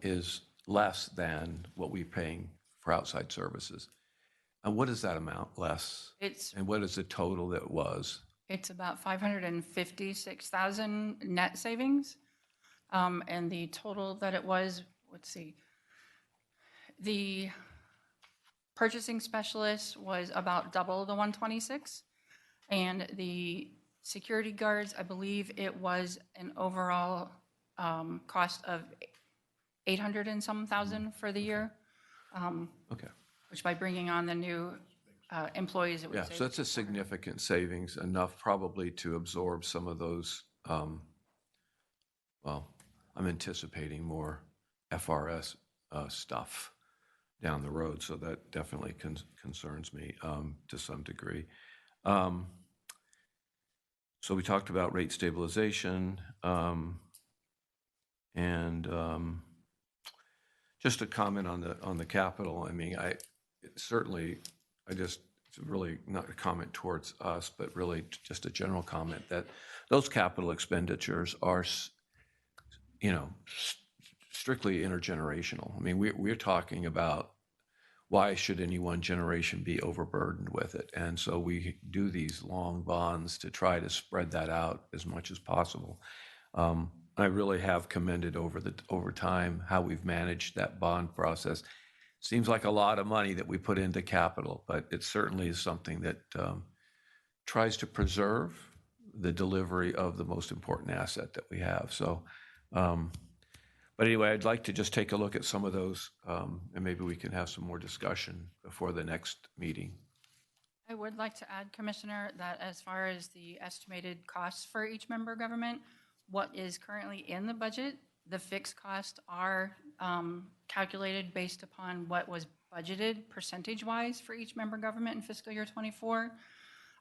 S3: is less than what we're paying for outside services. And what is that amount less? And what is the total that was?
S7: It's about 556,000 net savings. And the total that it was, let's see, the purchasing specialist was about double the 126. And the security guards, I believe it was an overall cost of 800 and some thousand for the year.
S3: Okay.
S7: Which by bringing on the new employees, it would
S3: Yeah,
S7: save.
S3: so that's a significant savings, enough probably to absorb some of those, well, I'm anticipating more FRS stuff down the road, so that definitely concerns me to some degree. So we talked about rate stabilization, and just a comment on the capital. I mean, it's really not a comment towards us, but really just a general comment that those capital expenditures are, strictly intergenerational. I mean, we're talking about why should any one generation be overburdened with it? And so we do these long bonds to try to spread that out as much as possible. I really have commended over time how we've managed that bond process. Seems like a lot of money that we put into capital, but it certainly is something that tries to preserve the delivery of the most important asset that we have. So But anyway, I'd like to just take a look at some of those, and maybe we can have some more discussion before the next meeting.
S7: I would like to add, Commissioner, that as far as the estimated costs for each member government, what is currently in the budget, the fixed costs are calculated based upon what was budgeted percentage-wise for each member government in fiscal year '24.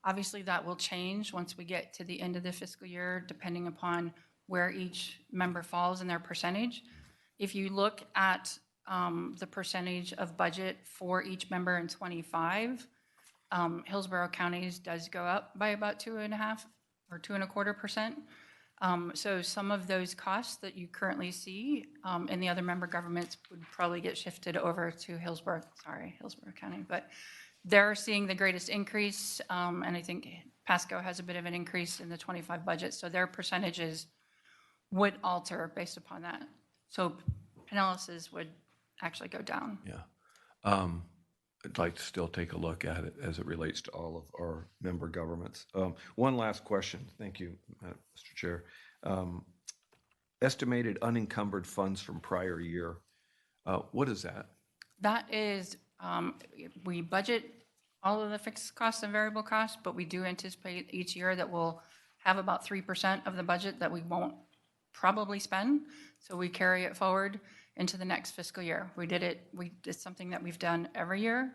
S7: Obviously, that will change once we get to the end of the fiscal year, depending upon where each member falls in their percentage. If you look at the percentage of budget for each member in '25, Hillsborough County's does go up by about 2.5 or 2.25%. So some of those costs that you currently see in the other member governments would probably get shifted over to Hillsborough County. But they're seeing the greatest increase, and I think Pasco has a bit of an increase in the '25 budget, so their percentages would alter based upon that. So Pinellas's would actually go down.
S3: Yeah. I'd like to still take a look at it as it relates to all of our member governments. One last question. Thank you, Mr. Chair. Estimated unencumbered funds from prior year. What is that?
S7: That is, we budget all of the fixed costs and variable costs, but we do anticipate each year that we'll have about 3% of the budget that we won't probably spend. So we carry it forward into the next fiscal year. It's something that we've done every year.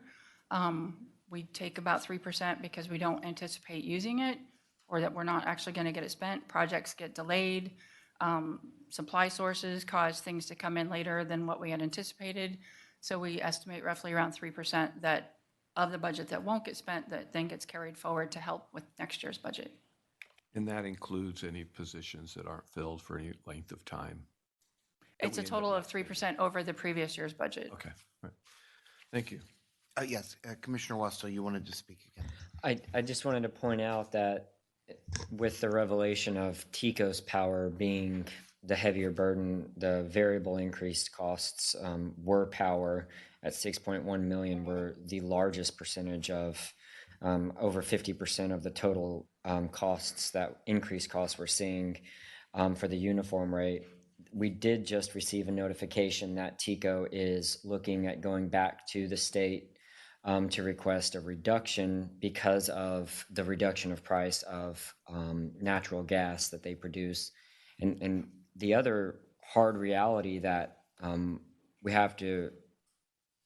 S7: We take about 3% because we don't anticipate using it, or that we're not actually going to get it spent. Projects get delayed. Supply sources cause things to come in later than what we had anticipated. So we estimate roughly around 3% that of the budget that won't get spent that then gets carried forward to help with next year's budget.
S3: And that includes any positions that aren't filled for any length of time?
S7: It's a total of 3% over the previous year's budget.
S3: Okay, right. Thank you.
S1: Yes, Commissioner Westel, you wanted to speak again.
S8: I just wanted to point out that with the revelation of TECO's power being the heavier burden, the variable increased costs were power at 6.1 million were the largest percentage of over 50% of the total costs, that increased costs we're seeing for the uniform rate. We did just receive a notification that TECO is looking at going back to the state to request a reduction because of the reduction of price of natural gas that they produce. And the other hard reality that we have to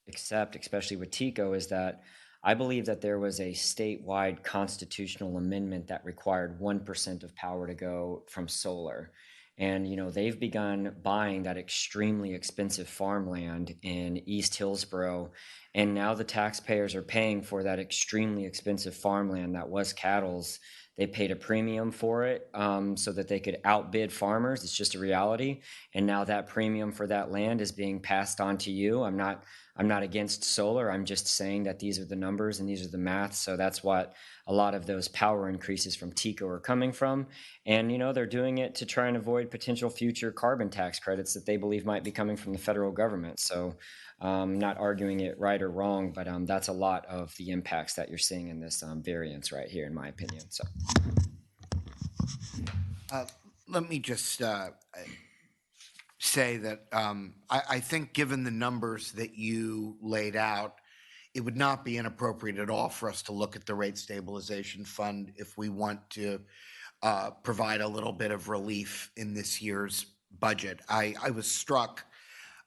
S8: accept, especially with TECO, is that I believe that there was a statewide constitutional amendment that required 1% of power to go from solar. And, you know, they've begun buying that extremely expensive farmland in East Hillsborough. And now the taxpayers are paying for that extremely expensive farmland that was cattle's. They paid a premium for it so that they could outbid farmers. It's just a reality. And now that premium for that land is being passed on to you. I'm not against solar. I'm just saying that these are the numbers and these are the maths. So that's what a lot of those power increases from TECO are coming from. And, you know, they're doing it to try and avoid potential future carbon tax credits that they believe might be coming from the federal government. So not arguing it right or wrong, but that's a lot of the impacts that you're seeing in this variance right here, in my opinion. So
S1: Let me just say that I think given the numbers that you laid out, it would not be inappropriate at all for us to look at the rate stabilization fund if we want to provide a little bit of relief in this year's budget. I was struck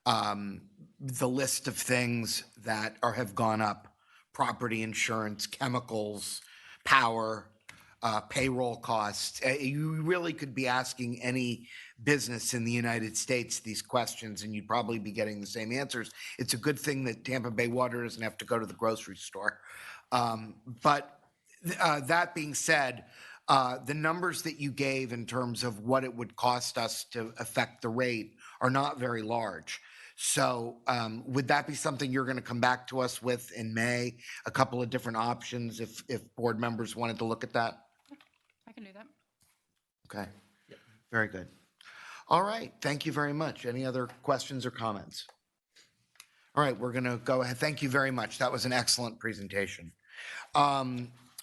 S1: the list of things that have gone up: property insurance, chemicals, power, payroll costs. You really could be asking any business in the United States these questions, and you'd probably be getting the same answers. It's a good thing that Tampa Bay Water doesn't have to go to the grocery store. But that being said, the numbers that you gave in terms of what it would cost us to affect the rate are not very large. So would that be something you're going to come back to us with in May? A couple of different options if board members wanted to look at that?
S7: I can do that.
S1: Okay, very good. All right, thank you very much. Any other questions or comments? All right, we're going to go ahead. Thank you very much. That was an excellent presentation.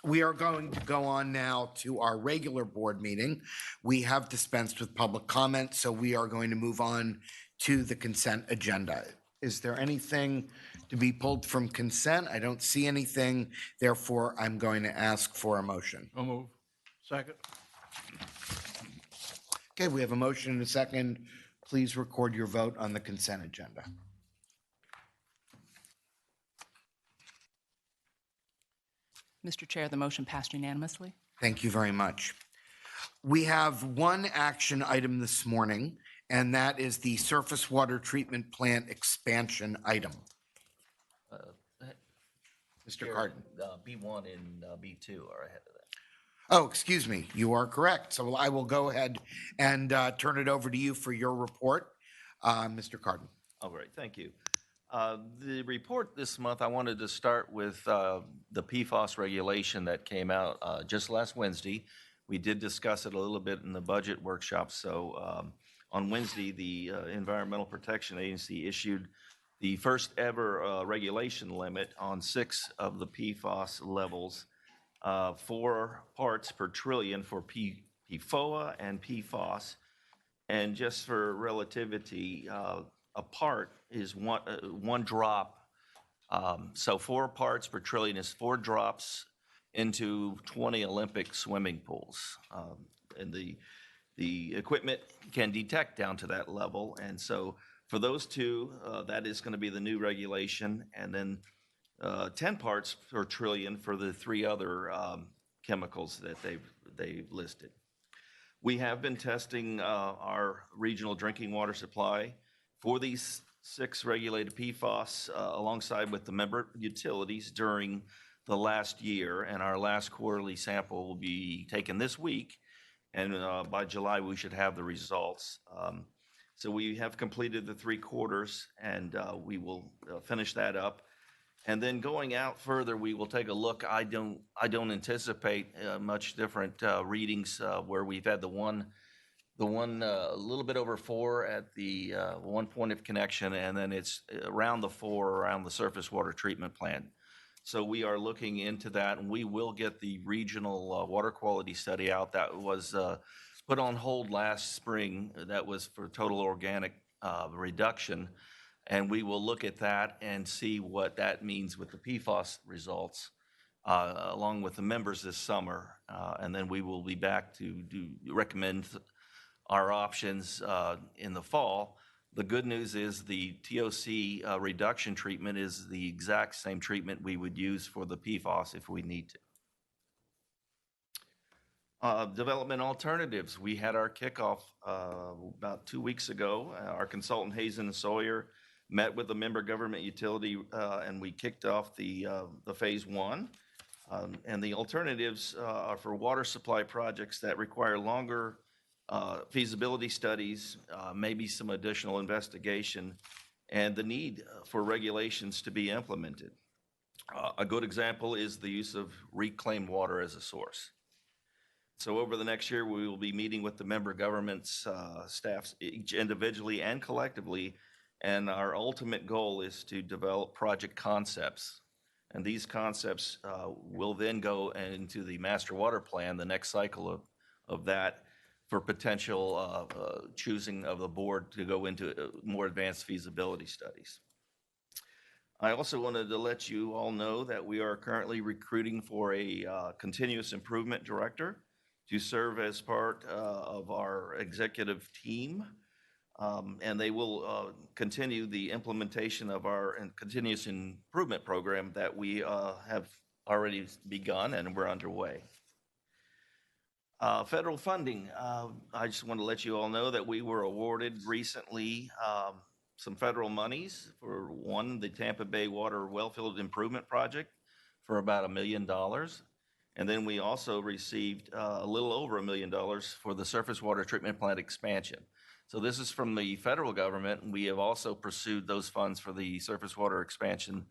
S1: We are going to go on now to our regular board meeting. We have dispensed with public comment, so we are going to move on to the consent agenda. Is there anything to be pulled from consent? I don't see anything. Therefore, I'm going to ask for a motion.
S11: So move. Second.
S1: Okay, we have a motion and a second. Please record your vote on the consent agenda.
S2: Mr. Chair, the motion passed unanimously.
S1: Thank you very much. We have one action item this morning, and that is the surface water treatment plant expansion item. Mr. Cardin.
S6: B1 and B2 are ahead of that.
S1: Oh, excuse me, you are correct. So I will go ahead and turn it over to you for your report, Mr. Cardin.
S6: All right, thank you. The report this month, I wanted to start with the PFAS regulation that came out just last Wednesday. We did discuss it a little bit in the budget workshop. So on Wednesday, the Environmental Protection Agency issued the first ever regulation limit on 6 of the PFAS levels, 4 parts per trillion for PFOA and PFAS. And just for relativity, a part is one drop. So 4 parts per trillion is 4 drops into 20 Olympic swimming pools. And the equipment can detect down to that level. And so for those 2, that is going to be the new regulation. And then 10 parts per trillion for the 3 other chemicals that they've listed. We have been testing our regional drinking water supply for these 6 regulated PFAS alongside with the member utilities during the last year, and our last quarterly sample will be taken this week, and by July we should have the results. So we have completed the 3 quarters, and we will finish that up. And then going out further, we will take a look. I don't anticipate much different readings where we've had the one a little bit over 4 at the one point of connection, and then it's around the 4 around the surface water treatment plant. So we are looking into that, and we will get the regional water quality study out that was put on hold last spring. That was for total organic reduction. And we will look at that and see what that means with the PFAS results, along with the members this summer. And then we will be back to recommend our options in the fall. The good news is the TOC reduction treatment is the exact same treatment we would use for the PFAS if we need to. Development alternatives. We had our kickoff about 2 weeks ago. Our consultant Hazen and Sawyer met with the member government utility, and we kicked off the phase 1. And the alternatives are for water supply projects that require longer feasibility studies, maybe some additional investigation, and the need for regulations to be implemented. A good example is the use of reclaimed water as a source. So over the next year, we will be meeting with the member governments, staffs, each individually and collectively, and our ultimate goal is to develop project concepts. And these concepts will then go into the master water plan, the next cycle of that, for potential choosing of the board to go into more advanced feasibility studies. I also wanted to let you all know that we are currently recruiting for a continuous improvement director to serve as part of our executive team. And they will continue the implementation of our continuous improvement program that we have already begun and we're underway. Federal funding. I just want to let you all know that we were awarded recently some federal monies for the Tampa Bay Water Wellfield Improvement Project for about $1 million. And then we also received a little over $1 million for the surface water treatment plant expansion. So this is from the federal government. We have also pursued those funds for the surface water expansion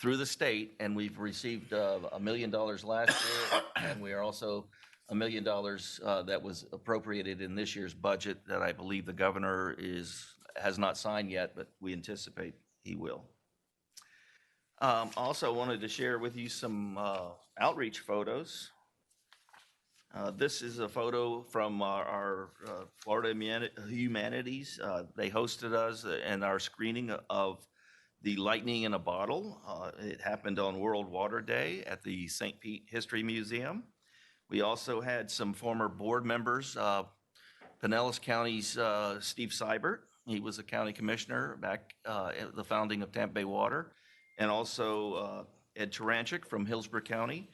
S6: through the state, and we've received $1 million last year, and we are also $1 million that was appropriated in this year's budget that I believe the governor has not signed yet, but we anticipate he will. Also wanted to share with you some outreach photos. This is a photo from our Florida Humanities. They hosted us in our screening of The Lightning in a Bottle. It happened on World Water Day at the St. Pete History Museum. We also had some former board members, Pinellas County's Steve Seibert. He was a county commissioner back at the founding of Tampa Bay Water, and also Ed Taranchik from Hillsborough County.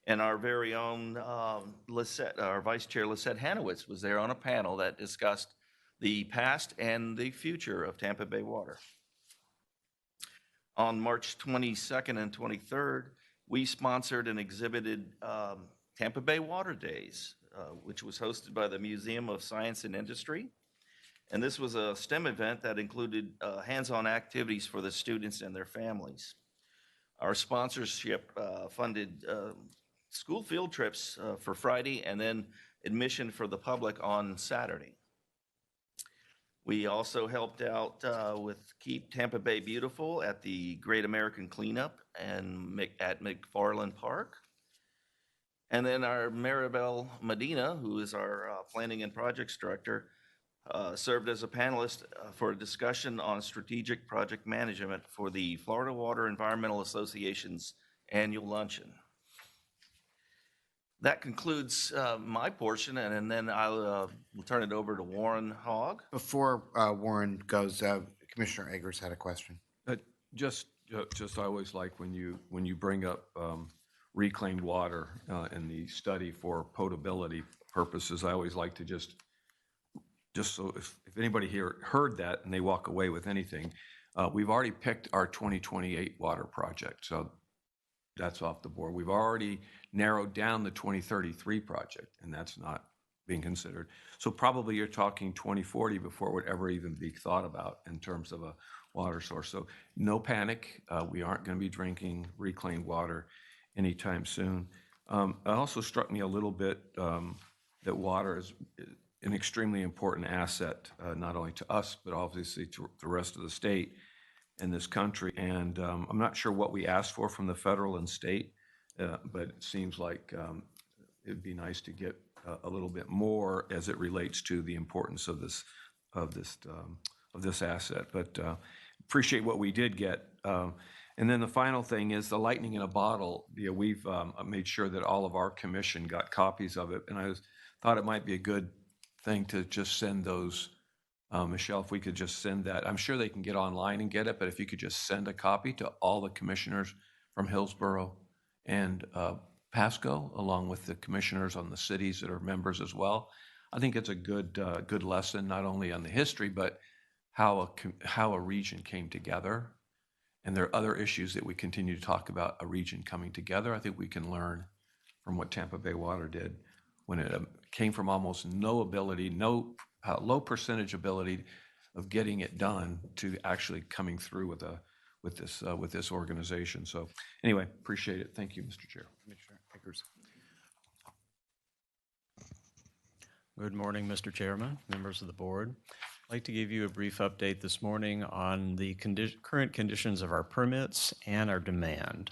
S6: And our very own our Vice Chair Lisette Hanowitz was there on a panel that discussed the past and the future of Tampa Bay Water. On March 22nd and 23rd, we sponsored and exhibited Tampa Bay Water Days, which was hosted by the Museum of Science and Industry. And this was a STEM event that included hands-on activities for the students and their families. Our sponsorship funded school field trips for Friday, and then admission for the public on Saturday. We also helped out with Keep Tampa Bay Beautiful at the Great American Cleanup and at McFarland Park. And then our Maribel Medina, who is our Planning and Projects Director, served as a panelist for a discussion on strategic project management for the Florida Water Environmental Association's annual luncheon. That concludes my portion, and then I'll we'll turn it over to Warren Hogg.
S1: Before Warren goes, Commissioner Eggers had a question.
S3: Just I always like when you bring up reclaimed water in the study for potability purposes. I always like to just so if anybody here heard that and they walk away with anything, we've already picked our 2028 water project, so that's off the board. We've already narrowed down the 2033 project, and that's not being considered. So probably you're talking 2040 before it would ever even be thought about in terms of a water source. So no panic. We aren't going to be drinking reclaimed water anytime soon. It also struck me a little bit that water is an extremely important asset, not only to us, but obviously to the rest of the state in this country. And I'm not sure what we asked for from the federal and state, but it seems like it'd be nice to get a little bit more as it relates to the importance of this asset. But appreciate what we did get. And then the final thing is the lightning in a bottle. We've made sure that all of our commission got copies of it, and I thought it might be a good thing to just send those. Michelle, if we could just send that. I'm sure they can get online and get it, but if you could just send a copy to all the commissioners from Hillsborough and Pasco, along with the commissioners on the cities that are members as well. I think it's a good lesson, not only on the history, but how a region came together. And there are other issues that we continue to talk about a region coming together. I think we can learn from what Tampa Bay Water did when it came from almost no ability, low percentage ability of getting it done to actually coming through with this organization. So anyway, appreciate it. Thank you, Mr. Chair.
S1: Commissioner Eggers.
S9: Good morning, Mr. Chairman, members of the board. I'd like to give you a brief update this morning on the current conditions of our permits and our demand.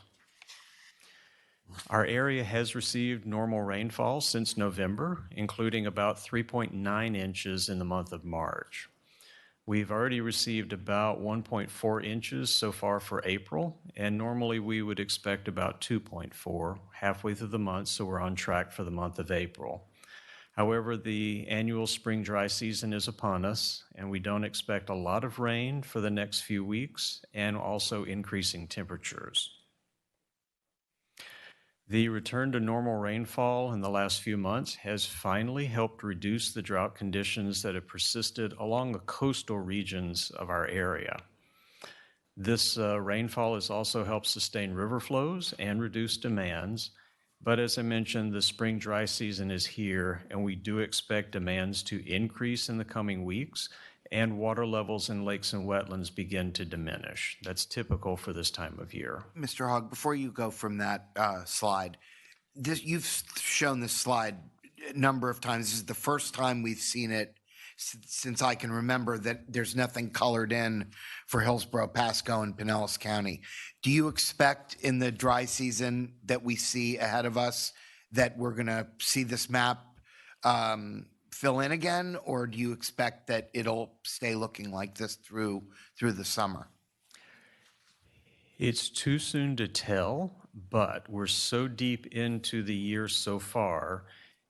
S9: Our area has received normal rainfall since November, including about 3.9 inches in the month of March. We've already received about 1.4 inches so far for April, and normally we would expect about 2.4 halfway through the month, so we're on track for the month of April. However, the annual spring dry season is upon us, and we don't expect a lot of rain for the next few weeks, and also increasing temperatures. The return to normal rainfall in the last few months has finally helped reduce the drought conditions that have persisted along the coastal regions of our area. This rainfall has also helped sustain river flows and reduce demands, but as I mentioned, the spring dry season is here, and we do expect demands to increase in the coming weeks, and water levels in lakes and wetlands begin to diminish. That's typical for this time of year.
S1: Mr. Hogg, before you go from that slide, you've shown this slide a number of times. This is the first time we've seen it since I can remember that there's nothing colored in for Hillsborough, Pasco, and Pinellas County. Do you expect in the dry season that we see ahead of us that we're going to see this map fill in again, or do you expect that it'll stay looking like this through the summer?
S9: It's too soon to tell, but we're so deep into the year so far.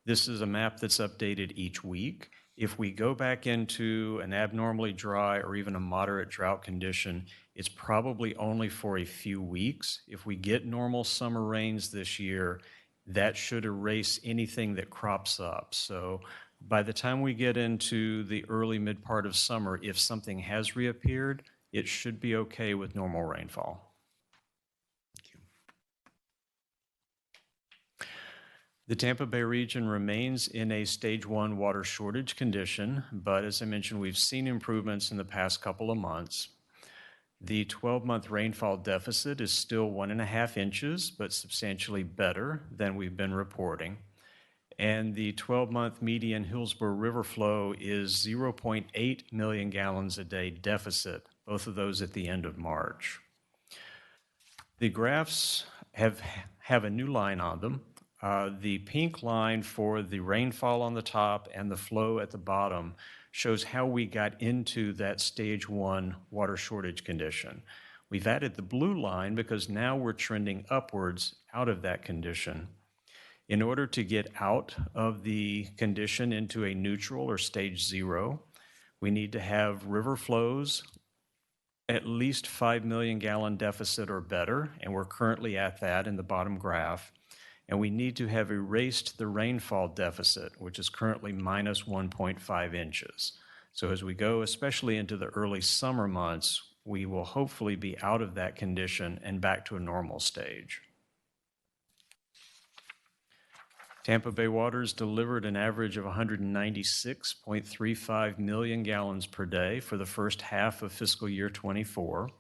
S9: This is a map that's updated each week. If we go back into an abnormally dry or even a moderate drought condition, it's probably only for a few weeks. If we get normal summer rains this year, that should erase anything that crops up. So by the time we get into the early mid part of summer, if something has reappeared, it should be okay with normal rainfall. The Tampa Bay region remains in a stage 1 water shortage condition, but as I mentioned, we've seen improvements in the past couple of months. The 12-month rainfall deficit is still 1.5 inches, but substantially better than we've been reporting. And the 12-month median Hillsborough River flow is 0.8 million gallons a day deficit, both of those at the end of March. The graphs have a new line on them. The pink line for the rainfall on the top and the flow at the bottom shows how we got into that stage 1 water shortage condition. We've added the blue line because now we're trending upwards out of that condition. In order to get out of the condition into a neutral or stage 0, we need to have river flows at least 5 million gallon deficit or better, and we're currently at that in the bottom graph. And we need to have erased the rainfall deficit, which is currently minus 1.5 inches. So as we go, especially into the early summer months, we will hopefully be out of that condition and back to a normal stage. Tampa Bay Waters delivered an average of 196.35 million gallons per day for the first half of fiscal year 24.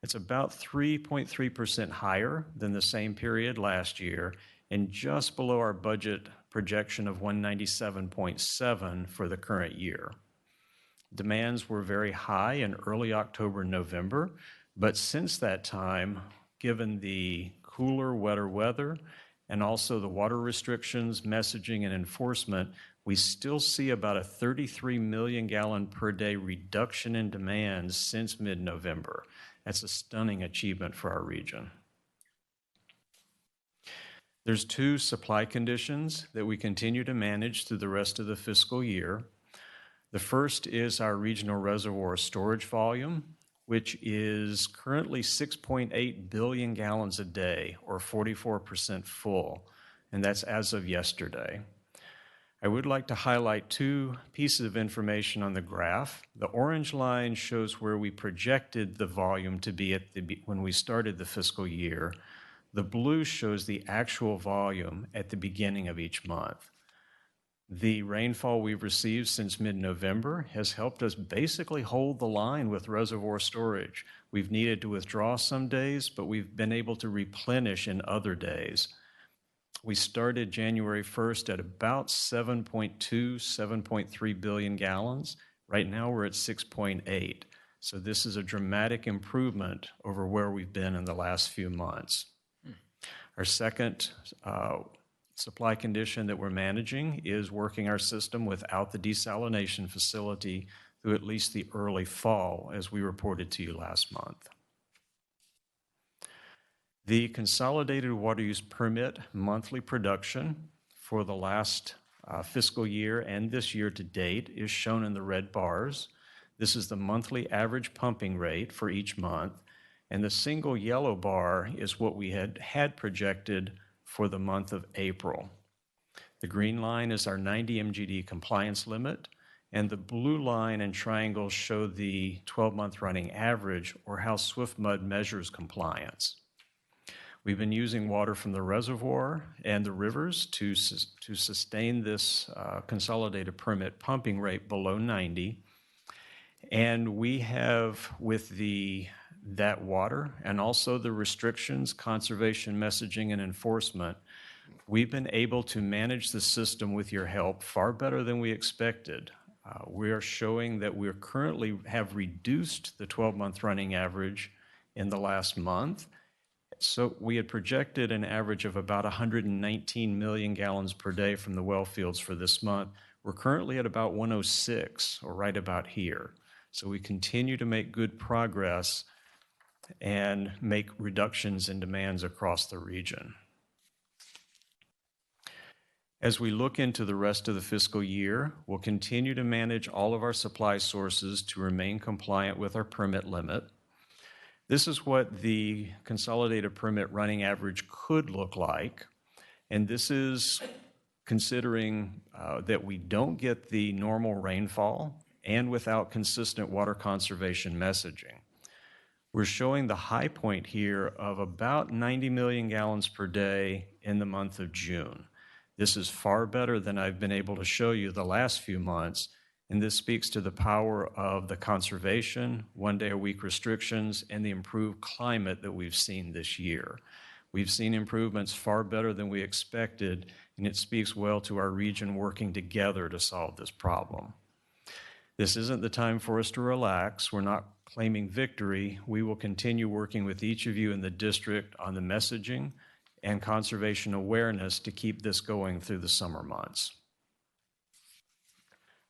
S9: It's about 3.3% higher than the same period last year and just below our budget projection of 197.7 for the current year. Demands were very high in early October and November, but since that time, given the cooler, wetter weather and also the water restrictions, messaging, and enforcement, we still see about a 33 million gallon per day reduction in demand since mid-November. That's a stunning achievement for our region. There's 2 supply conditions that we continue to manage through the rest of the fiscal year. The first is our regional reservoir storage volume, which is currently 6.8 billion gallons a day, or 44% full, and that's as of yesterday. I would like to highlight 2 pieces of information on the graph. The orange line shows where we projected the volume to be when we started the fiscal year. The blue shows the actual volume at the beginning of each month. The rainfall we've received since mid-November has helped us basically hold the line with reservoir storage. We've needed to withdraw some days, but we've been able to replenish in other days. We started January 1st at about 7.3 billion gallons. Right now we're at 6.8. So this is a dramatic improvement over where we've been in the last few months. Our second supply condition that we're managing is working our system without the desalination facility through at least the early fall, as we reported to you last month. The consolidated water use permit monthly production for the last fiscal year and this year to date is shown in the red bars. This is the monthly average pumping rate for each month, and the single yellow bar is what we had projected for the month of April. The green line is our 90 MGD compliance limit, and the blue line and triangles show the 12-month running average, or how SwiftMud measures compliance. We've been using water from the reservoir and the rivers to sustain this consolidated permit pumping rate below 90. And we have, with that water and also the restrictions, conservation messaging, and enforcement, we've been able to manage the system with your help far better than we expected. We are showing that we currently have reduced the 12-month running average in the last month, So we had projected an average of about 119 million gallons per day from the well fields for this month. We're currently at about 106, or right about here. So we continue to make good progress and make reductions in demands across the region. As we look into the rest of the fiscal year, we'll continue to manage all of our supply sources to remain compliant with our permit limit. This is what the consolidated permit running average could look like, and this is considering that we don't get the normal rainfall and without consistent water conservation messaging. We're showing the high point here of about 90 million gallons per day in the month of June. This is far better than I've been able to show you the last few months, and this speaks to the power of the conservation, one-day-a-week restrictions, and the improved climate that we've seen this year. We've seen improvements far better than we expected, and it speaks well to our region working together to solve this problem. This isn't the time for us to relax. We're not claiming victory. We will continue working with each of you in the district on the messaging and conservation awareness to keep this going through the summer months.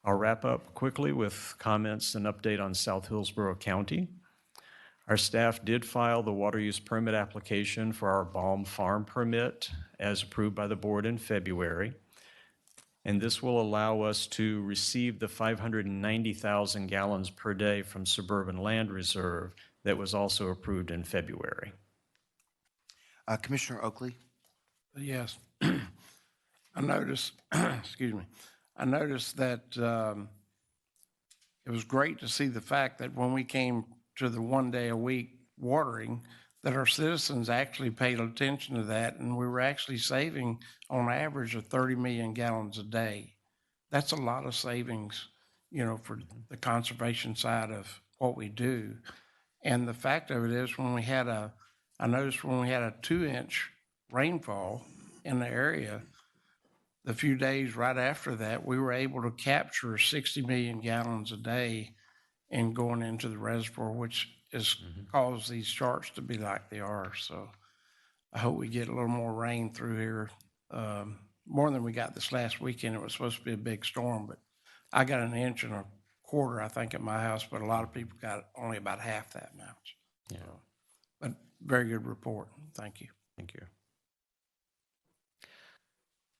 S9: I'll wrap up quickly with comments and update on South Hillsborough County. Our staff did file the water use permit application for our Balm Farm permit as approved by the board in February. And this will allow us to receive the 590,000 gallons per day from Suburban Land Reserve that was also approved in February.
S1: Commissioner Oakley?
S11: Yes. I noticed, excuse me, I noticed that it was great to see the fact that when we came to the 1 day a week watering, that our citizens actually paid attention to that, and we were actually saving on average of 30 million gallons a day. That's a lot of savings, you know, for the conservation side of what we do. And the fact of it is I noticed when we had a 2-inch rainfall in the area, the few days right after that, we were able to capture 60 million gallons a day and going into the reservoir, which has caused these charts to be like they are. So I hope we get a little more rain through here, more than we got this last weekend. It was supposed to be a big storm, but I got 1.25 inches, I think, at my house, but a lot of people got only about half that much. Yeah. So, but very good report. Thank you.
S9: Thank you.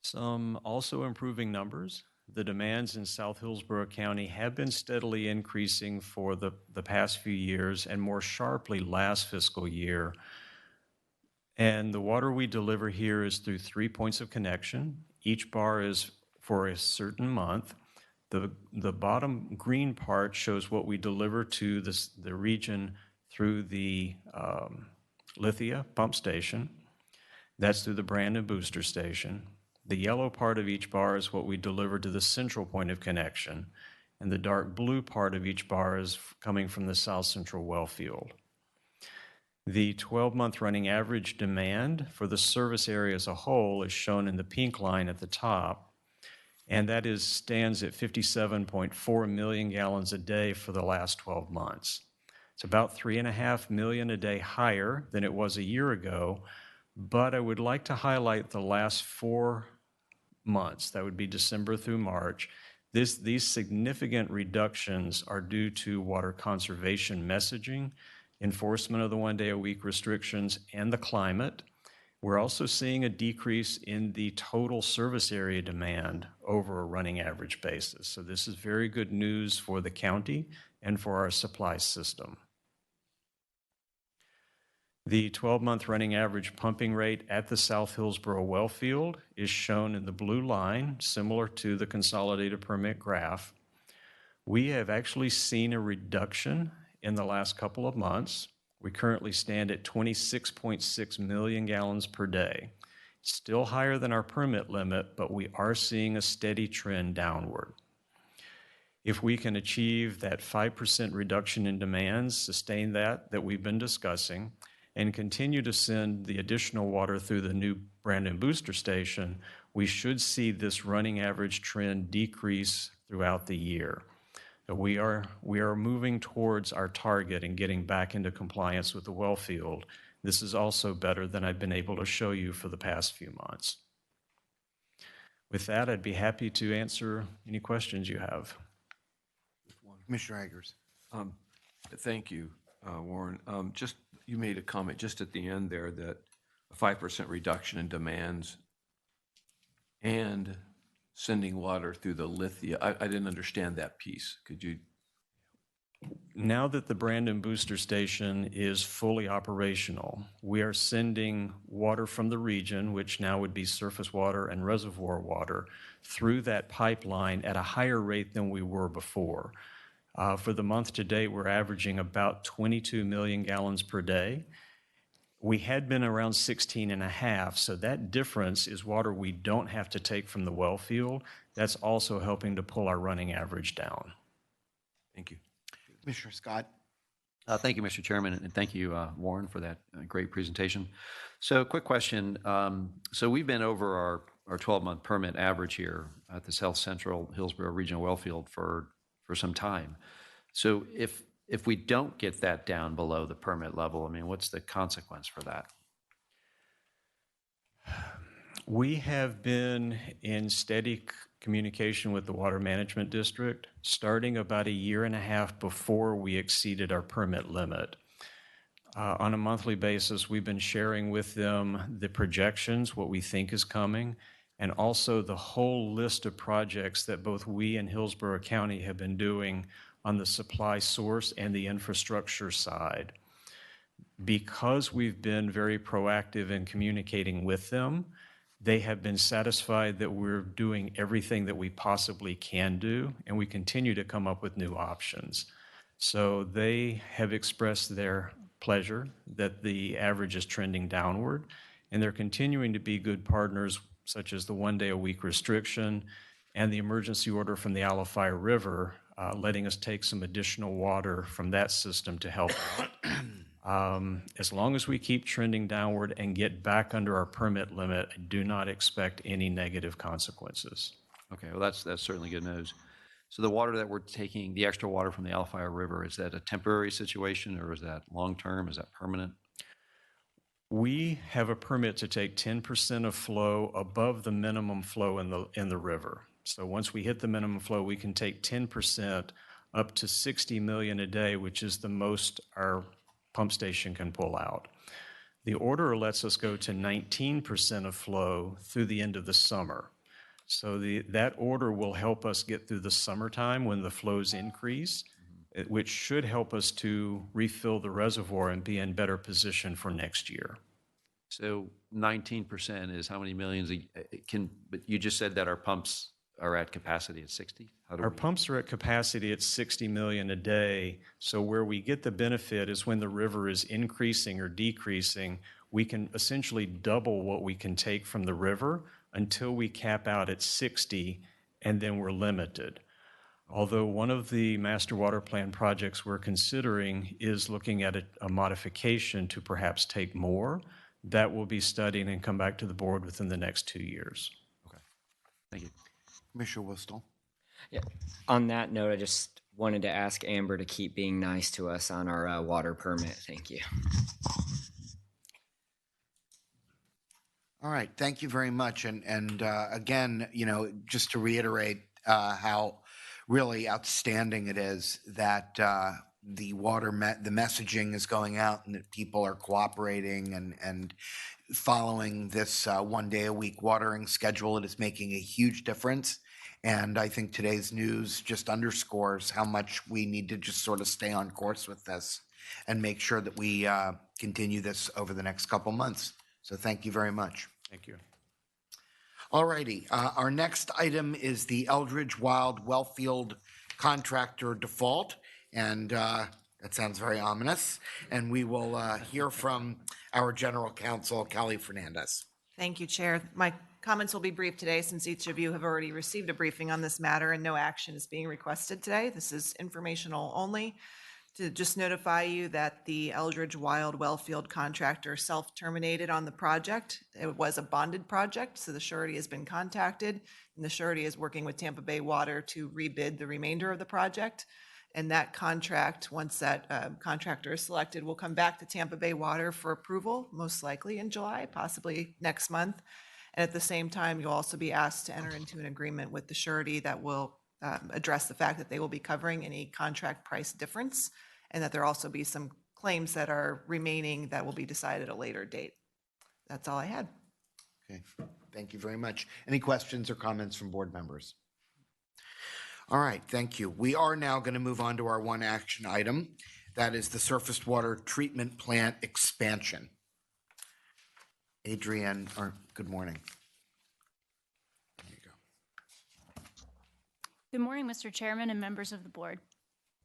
S9: Some also improving numbers. The demands in South Hillsborough County have been steadily increasing for the past few years and more sharply last fiscal year. And the water we deliver here is through 3 points of connection. Each bar is for a certain month. The bottom green part shows what we deliver to the region through the Lithia pump station. That's through the Brandon booster station. The yellow part of each bar is what we deliver to the central point of connection, and the dark blue part of each bar is coming from the south central well field. The 12-month running average demand for the service area as a whole is shown in the pink line at the top, and that stands at 57.4 million gallons a day for the last 12 months. It's about 3.5 million a day higher than it was a year ago, but I would like to highlight the last 4 months. That would be December through March. These significant reductions are due to water conservation messaging, enforcement of the 1 day a week restrictions, and the climate. We're also seeing a decrease in the total service area demand over a running average basis. So this is very good news for the county and for our supply system. The 12-month running average pumping rate at the South Hillsborough well field is shown in the blue line, similar to the consolidated permit graph. We have actually seen a reduction in the last couple of months. We currently stand at 26.6 million gallons per day. It's still higher than our permit limit, but we are seeing a steady trend downward. If we can achieve that 5% reduction in demands, sustain that we've been discussing, and continue to send the additional water through the new Brandon booster station, we should see this running average trend decrease throughout the year. We are moving towards our target and getting back into compliance with the well field. This is also better than I've been able to show you for the past few months. With that, I'd be happy to answer any questions you have.
S1: Commissioner Eggers.
S3: Thank you, Warren. You made a comment just at the end there that a 5% reduction in demands and sending water through the Lithia. I didn't understand that piece. Could you?
S9: Now that the Brandon Booster Station is fully operational, we are sending water from the region, which now would be surface water and reservoir water, through that pipeline at a higher rate than we were before. For the month to date, we're averaging about 22 million gallons per day. We had been around 16 and a half, so that difference is water we don't have to take from the well field. That's also helping to pull our running average down.
S3: Thank you.
S1: Commissioner Scott.
S10: Thank you, Mr. Chairman, and thank you, Warren, for that great presentation. So quick question. So we've been over our 12-month permit average here at the South Central Hillsborough Regional Well Field for some time. So if we don't get that down below the permit level, I mean, what's the consequence for that?
S9: We have been in steady communication with the Water Management District starting about a year and a half before we exceeded our permit limit. On a monthly basis, we've been sharing with them the projections, what we think is coming, and also the whole list of projects that both we and Hillsborough County have been doing on the supply source and the infrastructure side. Because we've been very proactive in communicating with them, they have been satisfied that we're doing everything that we possibly can do, and we continue to come up with new options. So they have expressed their pleasure that the average is trending downward, and they're continuing to be good partners, such as the one-day-a-week restriction and the emergency order from the Alafia River, letting us take some additional water from that system to help out. As long as we keep trending downward and get back under our permit limit, I do not expect any negative consequences.
S10: Okay, well, that's certainly good news. So the water that we're taking, the extra water from the Alafia River, is that a temporary situation or is that long-term? Is that permanent?
S9: We have a permit to take 10% of flow above the minimum flow in the river. So once we hit the minimum flow, we can take 10% up to 60 million a day, which is the most our pump station can pull out. The order lets us go to 19% of flow through the end of the summer. So that order will help us get through the summertime when the flows increase, which should help us to refill the reservoir and be in better position for next year.
S10: So 19% is how many millions? But you just said that our pumps are at capacity at 60?
S9: Our pumps are at capacity at 60 million a day. So where we get the benefit is when the river is increasing or decreasing, we can essentially double what we can take from the river until we cap out at 60, and then we're limited. Although one of the master water plan projects we're considering is looking at a modification to perhaps take more, that will be studied and come back to the board within the next 2 years.
S10: Okay, thank you.
S1: Commissioner Wistel.
S8: Yeah. On that note, I just wanted to ask Amber to keep being nice to us on our water permit. Thank you.
S1: All right, thank you very much. And again, you know, just to reiterate how really outstanding it is that the messaging is going out and that people are cooperating and following this one-day-a-week watering schedule. It is making a huge difference. And I think today's news just underscores how much we need to just sort of stay on course with this and make sure that we continue this over the next couple months. So thank you very much.
S9: Thank you.
S1: All righty. Our next item is the Eldridge Wild Wellfield contractor default. And that sounds very ominous. And we will hear from our general counsel, Callie Fernandez.
S12: Thank you, Chair. My comments will be brief today since each of you have already received a briefing on this matter and no action is being requested today. This is informational only. To just notify you that the Eldridge Wild Wellfield contractor self-terminated on the project. It was a bonded project, so the surety has been contacted, and the surety is working with Tampa Bay Water to rebid the remainder of the project. And that contract, once that contractor is selected, will come back to Tampa Bay Water for approval, most likely in July, possibly next month. And at the same time, you'll also be asked to enter into an agreement with the surety that will address the fact that they will be covering any contract price difference, and that there also be some claims that are remaining that will be decided at a later date. That's all I had.
S1: Okay, thank you very much. Any questions or comments from board members? All right, thank you. We are now going to move on to our one action item. That is the surface water treatment plant expansion. Adrienne, good morning. There you go.
S13: Good morning, Mr. Chairman and members of the board.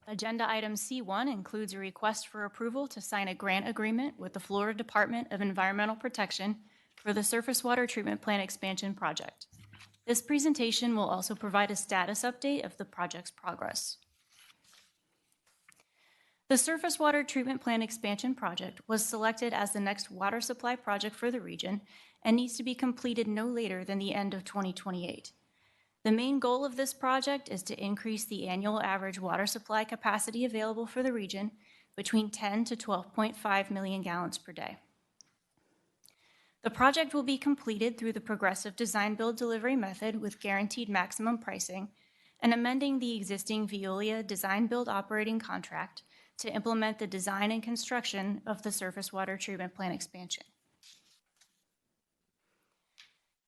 S13: Agenda item C1 includes a request for approval to sign a grant agreement with the Florida Department of Environmental Protection for the surface water treatment plant expansion project. This presentation will also provide a status update of the project's progress. The surface water treatment plant expansion project was selected as the next water supply project for the region and needs to be completed no later than the end of 2028. The main goal of this project is to increase the annual average water supply capacity available for the region between 10 to 12.5 million gallons per day. The project will be completed through the progressive design-build-delivery method with guaranteed maximum pricing and amending the existing Veolia design-build operating contract to implement the design and construction of the surface water treatment plant expansion.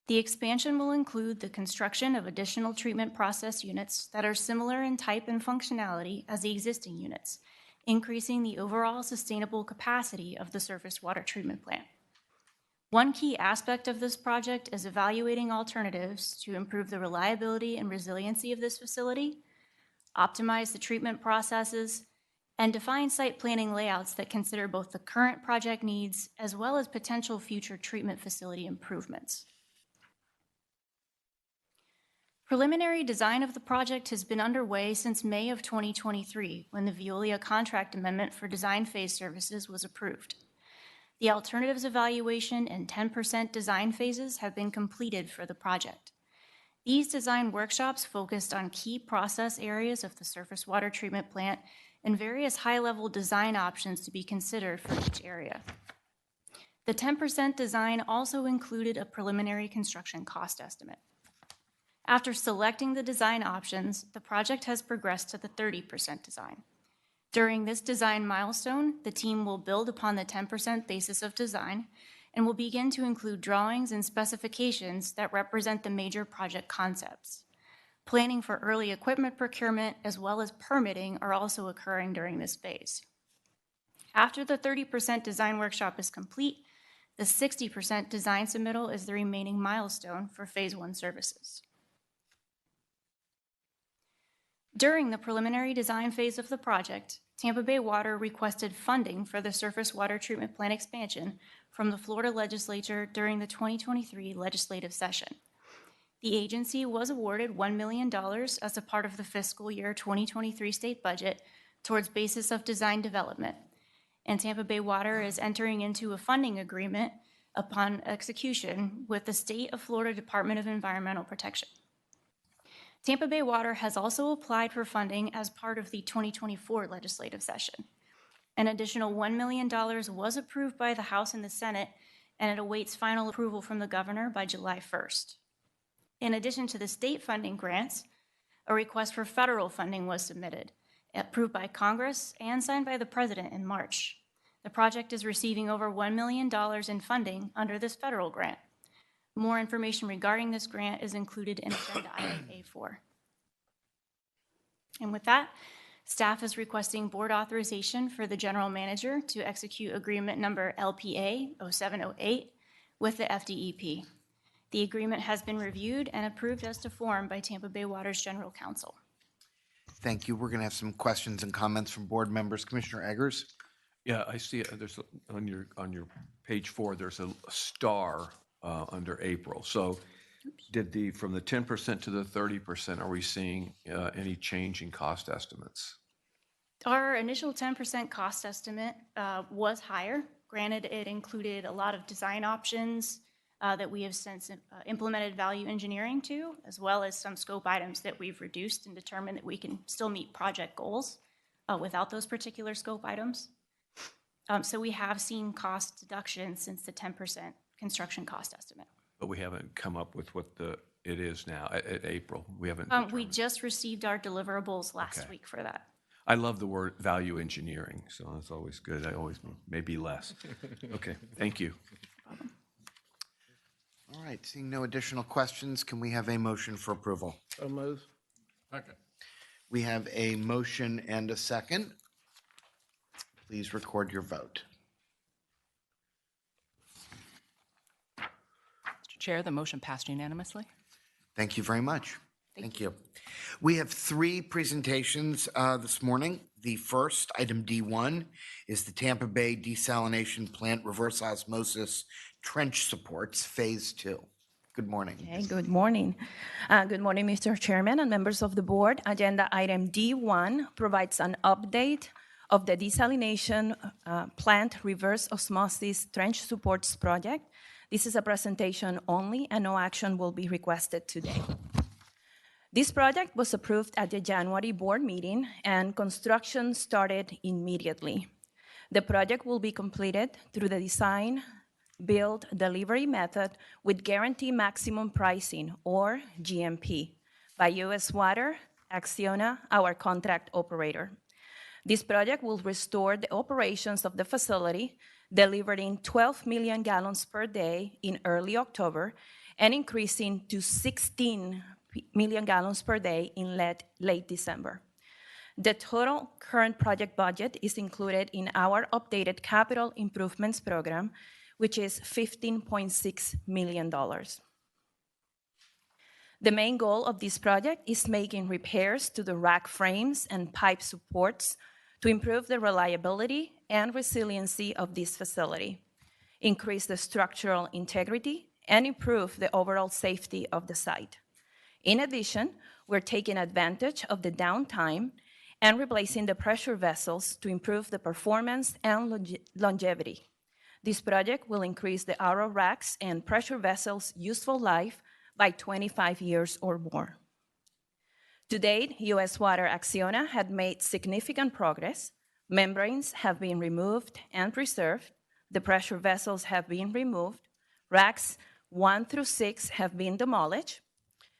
S13: The expansion will include the construction of additional treatment process units that are similar in type and functionality as the existing units, increasing the overall sustainable capacity of the surface water treatment plant. One key aspect of this project is evaluating alternatives to improve the reliability and resiliency of this facility, optimize the treatment processes, and define site planning layouts that consider both the current project needs as well as potential future treatment facility improvements. Preliminary design of the project has been underway since May of 2023, when the Veolia contract amendment for design phase services was approved. The alternatives evaluation and 10% design phases have been completed for the project. These design workshops focused on key process areas of the surface water treatment plant and various high-level design options to be considered for each area. The 10% design also included a preliminary construction cost estimate. After selecting the design options, the project has progressed to the 30% design. During this design milestone, the team will build upon the 10% basis of design and will begin to include drawings and specifications that represent the major project concepts. Planning for early equipment procurement as well as permitting are also occurring during this phase. After the 30% design workshop is complete, the 60% design submittal is the remaining milestone for phase 1 services. During the preliminary design phase of the project, Tampa Bay Water requested funding for the surface water treatment plant expansion from the Florida legislature during the 2023 legislative session. The agency was awarded $1 million as a part of the fiscal year 2023 state budget towards basis of design development, and Tampa Bay Water is entering into a funding agreement upon execution with the State of Florida Department of Environmental Protection. Tampa Bay Water has also applied for funding as part of the 2024 legislative session. An additional $1 million was approved by the House and the Senate, and it awaits final approval from the governor by July 1st. In addition to the state funding grants, a request for federal funding was submitted, approved by Congress and signed by the President in March. The project is receiving over $1 million in funding under this federal grant. More information regarding this grant is included in Agenda Item A4. And with that, staff is requesting board authorization for the general manager to execute agreement number LPA 0708 with the FDEP. The agreement has been reviewed and approved as to form by Tampa Bay Water's General Counsel.
S1: Thank you. We're going to have some questions and comments from board members. Commissioner Eggers?
S3: Yeah, I see there's on your page 4, there's a star under April. So from the 10% to the 30%, are we seeing any change in cost estimates?
S13: Our initial 10% cost estimate was higher. Granted, it included a lot of design options that we have since implemented value engineering to, as well as some scope items that we've reduced and determined that we can still meet project goals without those particular scope items. So we have seen cost deductions since the 10% construction cost estimate.
S3: But we haven't come up with what it is now at April. We haven't
S13: We
S3: determined.
S13: just received our deliverables last week for that.
S3: I love the word value engineering, so that's always good. I always maybe less. Okay, thank you.
S1: All right, seeing no additional questions, can we have a motion for approval?
S11: So move.
S1: We have a motion and a second. Please record your vote.
S2: Mr. Chair, the motion passed unanimously.
S1: Thank you very much. Thank you. We have three presentations this morning. The first, item D1, is the Tampa Bay Desalination Plant Reverse Osmosis Trench Supports, Phase 2. Good morning.
S14: Okay, good morning. Good morning, Mr. Chairman and members of the board. Agenda item D1 provides an update of the desalination plant reverse osmosis trench supports project. This is a presentation only and no action will be requested today. This project was approved at the January board meeting and construction started immediately. The project will be completed through the design, build, delivery method with guarantee maximum pricing, or GMP, by U.S. Water, Acciona, our contract operator. This project will restore the operations of the facility, delivering 12 million gallons per day in early October and increasing to 16 million gallons per day in late December. The total current project budget is included in our updated capital improvements program, which is $15.6 million. The main goal of this project is making repairs to the rack frames and pipe supports to improve the reliability and resiliency of this facility, increase the structural integrity, and improve the overall safety of the site. In addition, we're taking advantage of the downtime and replacing the pressure vessels to improve the performance and longevity. This project will increase the RO racks and pressure vessels' useful life by 25 years or more. To date, U.S. Water Acciona had made significant progress. Membranes have been removed and preserved. The pressure vessels have been removed. Racks 1 through 6 have been demolished.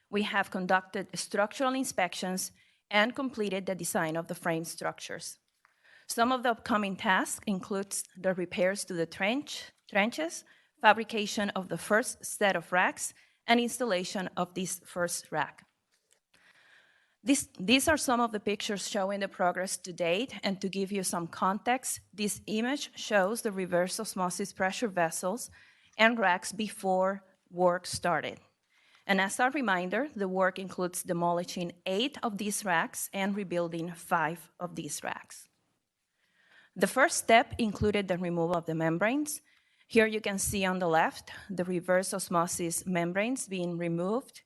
S14: We have conducted structural inspections and completed the design of the frame structures. Some of the upcoming tasks includes the repairs to the trenches, fabrication of the first set of racks, and installation of this first rack. These are some of the pictures showing the progress to date, and to give you some context, this image shows the reverse osmosis pressure vessels and racks before work started. And as a reminder, the work includes demolishing 8 of these racks and rebuilding 5 of these racks. The first step included the removal of the membranes. Here you can see on the left the reverse osmosis membranes being removed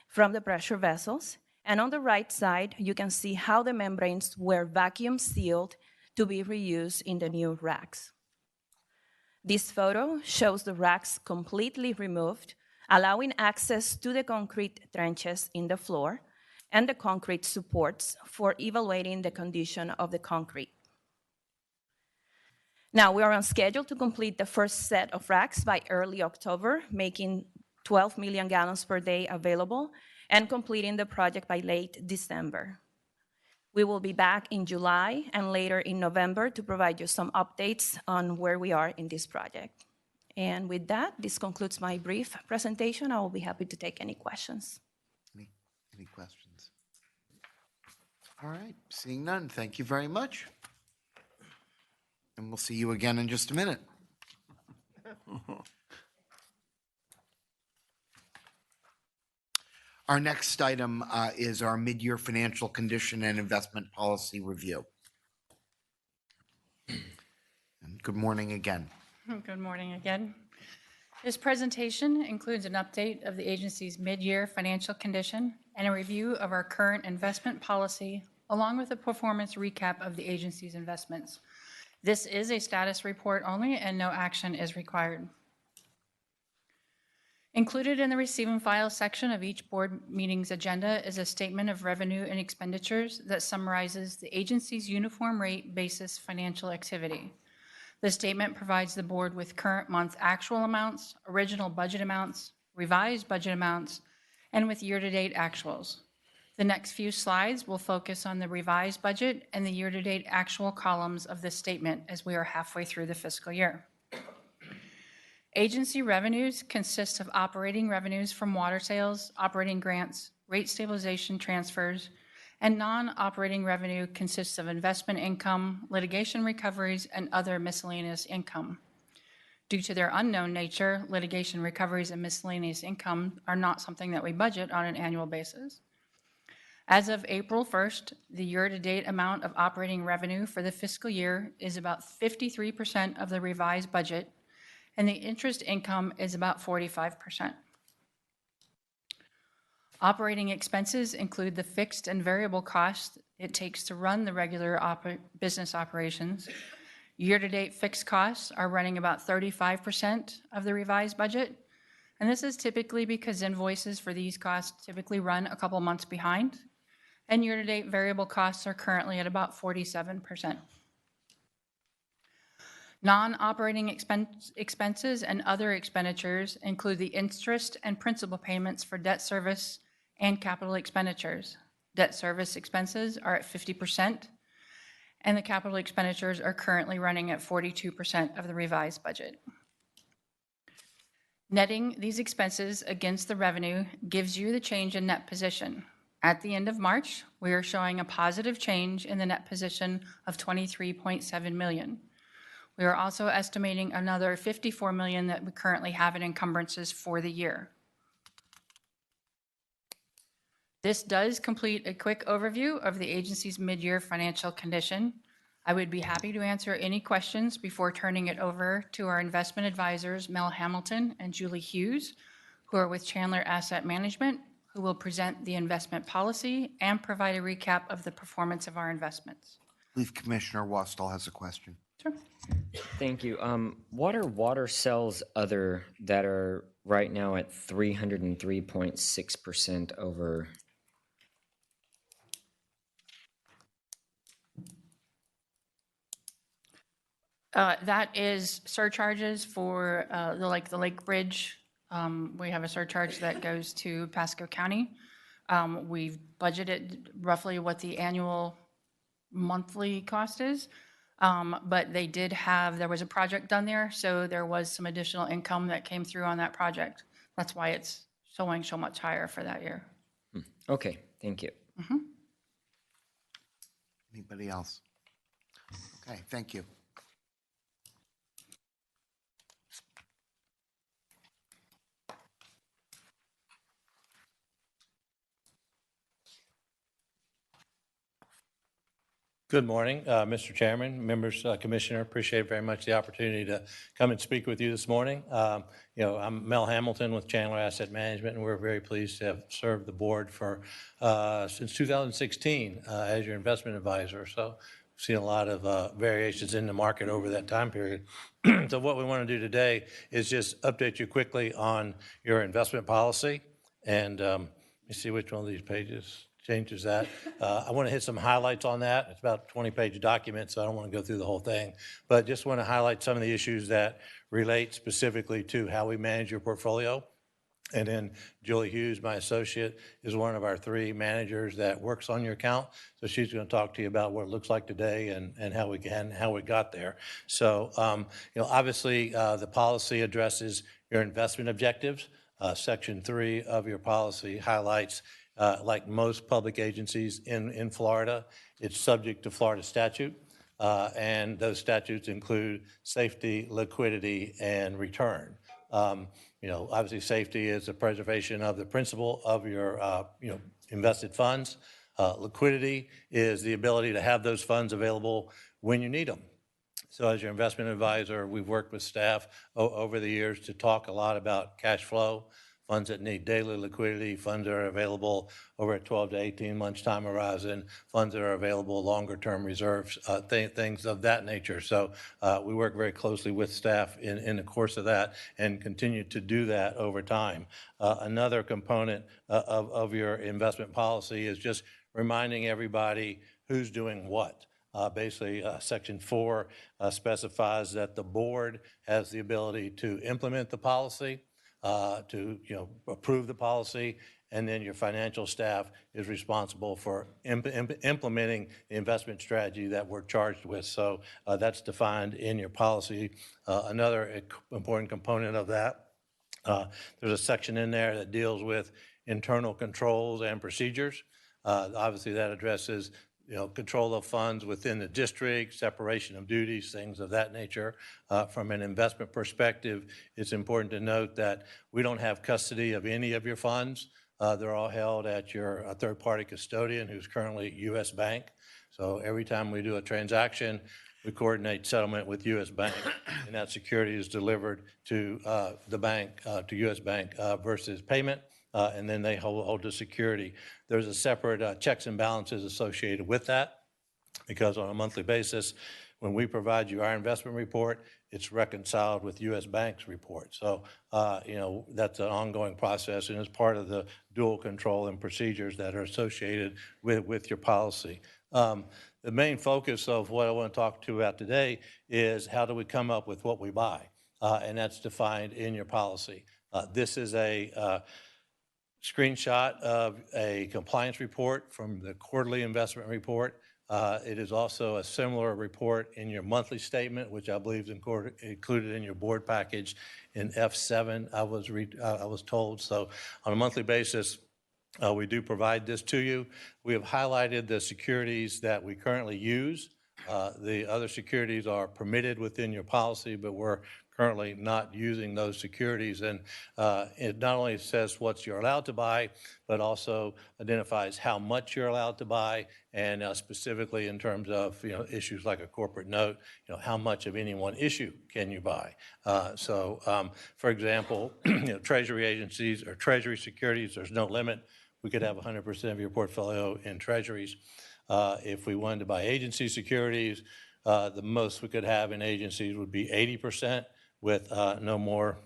S14: from the pressure vessels. And on the right side, you can see how the membranes were vacuum sealed to be reused in the new racks. This photo shows the racks completely removed, allowing access to the concrete trenches in the floor and the concrete supports for evaluating the condition of the concrete. Now, we are on schedule to complete the first set of racks by early October, making 12 million gallons per day available, and completing the project by late December. We will be back in July and later in November to provide you some updates on where we are in this project. And with that, this concludes my brief presentation. I will be happy to take any questions.
S1: Any questions? All right, seeing none, thank you very much. And we'll see you again in just a minute. Our next item is our mid-year financial condition and investment policy review. And good morning again.
S7: Good morning again. This presentation includes an update of the agency's mid-year financial condition and a review of our current investment policy, along with a performance recap of the agency's investments. This is a status report only, and no action is required. Included in the receive and file section of each board meeting's agenda is a statement of revenue and expenditures that summarizes the agency's uniform rate basis financial activity. The statement provides the board with current month actual amounts, original budget amounts, revised budget amounts, and with year-to-date actuals. The next few slides will focus on the revised budget and the year-to-date actual columns of this statement as we are halfway through the fiscal year. Agency revenues consist of operating revenues from water sales, operating grants, rate stabilization transfers, and non-operating revenue consists of investment income, litigation recoveries, and other miscellaneous income. Due to their unknown nature, litigation recoveries and miscellaneous income are not something that we budget on an annual basis. As of April 1st, the year-to-date amount of operating revenue for the fiscal year is about 53% of the revised budget, and the interest income is about 45%. Operating expenses include the fixed and variable costs it takes to run the regular business operations. Year-to-date fixed costs are running about 35% of the revised budget, and this is typically because invoices for these costs typically run a couple months behind, and year-to-date variable costs are currently at about 47%. Non-operating expenses and other expenditures include the interest and principal payments for debt service and capital expenditures. Debt service expenses are at 50%, and the capital expenditures are currently running at 42% of the revised budget. Netting these expenses against the revenue gives you the change in net position. At the end of March, we are showing a positive change in the net position of $23.7 million. We are also estimating another $54 million that we currently have in encumbrances for the year. This does complete a quick overview of the agency's mid-year financial condition. I would be happy to answer any questions before turning it over to our investment advisors, Mel Hamilton and Julie Hughes, who are with Chandler Asset Management, who will present the investment policy and provide a recap of the performance of our investments.
S1: I believe Commissioner Wastall has a question.
S7: Sure.
S8: Thank you. What are water cells other that are right now at 303.6% over?
S7: That is surcharges for the Lake Bridge. We have a surcharge that goes to Pasco County. We've budgeted roughly what the annual monthly cost is. But there was a project done there, so there was some additional income that came through on that project. That's why it's showing so much higher for that year.
S8: Okay, thank you.
S7: Mm-hmm.
S1: Anybody else? Okay, thank you.
S15: Good morning, Mr. Chairman, members, Commissioner. Appreciate very much the opportunity to come and speak with you this morning. I'm Mel Hamilton with Chandler Asset Management, and we're very pleased to have served the board for since 2016 as your investment advisor. So we've seen a lot of variations in the market over that time period. So what we want to do today is just update you quickly on your investment policy. And let me see which one of these pages changes that. I want to hit some highlights on that. It's about a 20-page document, so I don't want to go through the whole thing, but just want to highlight some of the issues that relate specifically to how we manage your portfolio. And then Julie Hughes, my associate, is one of our 3 managers that works on your account. So she's going to talk to you about what it looks like today and how we got there. So, obviously the policy addresses your investment objectives. Section 3 of your policy highlights like most public agencies in Florida, it's subject to Florida statute, and those statutes include safety, liquidity, and return. Obviously safety is the preservation of the principal of your invested funds. Liquidity is the ability to have those funds available when you need them. So as your investment advisor, we've worked with staff over the years to talk a lot about cash flow, funds that need daily liquidity, funds that are available over a 12 to 18 months time horizon, funds that are available longer-term reserves, things of that nature. So we work very closely with staff in the course of that and continue to do that over time. Another component of your investment policy is just reminding everybody who's doing what. Basically, Section 4 specifies that the board has the ability to implement the policy, to approve the policy, and then your financial staff is responsible for implementing the investment strategy that we're charged with. So that's defined in your policy. Another important component of that, there's a section in there that deals with internal controls and procedures. Obviously, that addresses control of funds within the district, separation of duties, things of that nature. From an investment perspective, it's important to note that we don't have custody of any of your funds. They're all held at your third-party custodian, who's currently U.S. Bank. So every time we do a transaction, we coordinate settlement with U.S. Bank, and that security is delivered to the bank, to U.S. Bank versus payment. And then they hold the security. There's a separate checks and balances associated with that, because on a monthly basis, when we provide you our investment report, it's reconciled with U.S. Bank's report. So, that's an ongoing process, and it's part of the dual control and procedures that are associated with your policy. The main focus of what I want to talk to you about today is how do we come up with what we buy, and that's defined in your policy. This is a screenshot of a compliance report from the quarterly investment report. It is also a similar report in your monthly statement, which I believe is included in your board package in F7, I was told. So on a monthly basis, we do provide this to you. We have highlighted the securities that we currently use. The other securities are permitted within your policy, but we're currently not using those securities. And it not only says what you're allowed to buy, but also identifies how much you're allowed to buy, and specifically in terms of issues like a corporate note, how much of any one issue can you buy. For example, Treasury agencies or Treasury securities, there's no limit. We could have 100% of your portfolio in Treasuries. If we wanted to buy agency securities, the most we could have in agencies would be 80%, with no more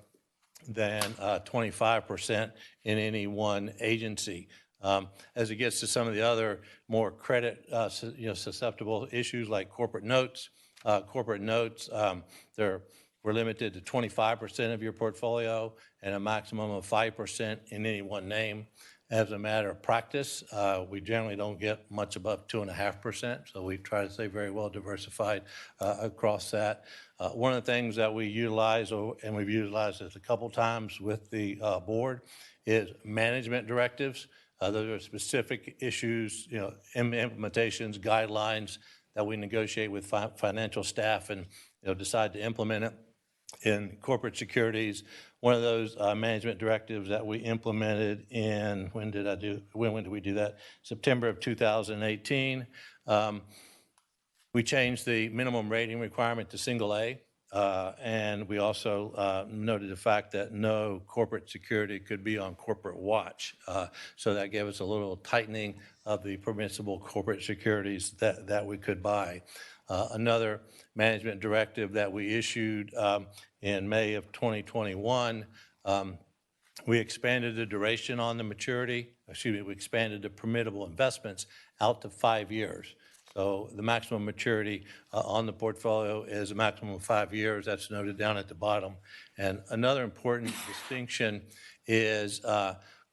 S15: than 25% in any one agency. As it gets to some of the other more credit susceptible issues like corporate notes, we're limited to 25% of your portfolio and a maximum of 5% in any one name. As a matter of practice, we generally don't get much above 2.5%, so we try to stay very well diversified across that. One of the things that we utilize, and we've utilized this a couple times with the board, is management directives. Those are specific issues, implementations, guidelines that we negotiate with financial staff and decide to implement it in corporate securities. One of those management directives that we implemented in, when did we do that? September of 2018. We changed the minimum rating requirement to single A, and we also noted the fact that no corporate security could be on corporate watch. So that gave us a little tightening of the permissible corporate securities that we could buy. Another management directive that we issued in May of 2021, we expanded the duration on the we expanded the permissible investments out to 5 years. So the maximum maturity on the portfolio is a maximum of 5 years. That's noted down at the bottom. And another important distinction is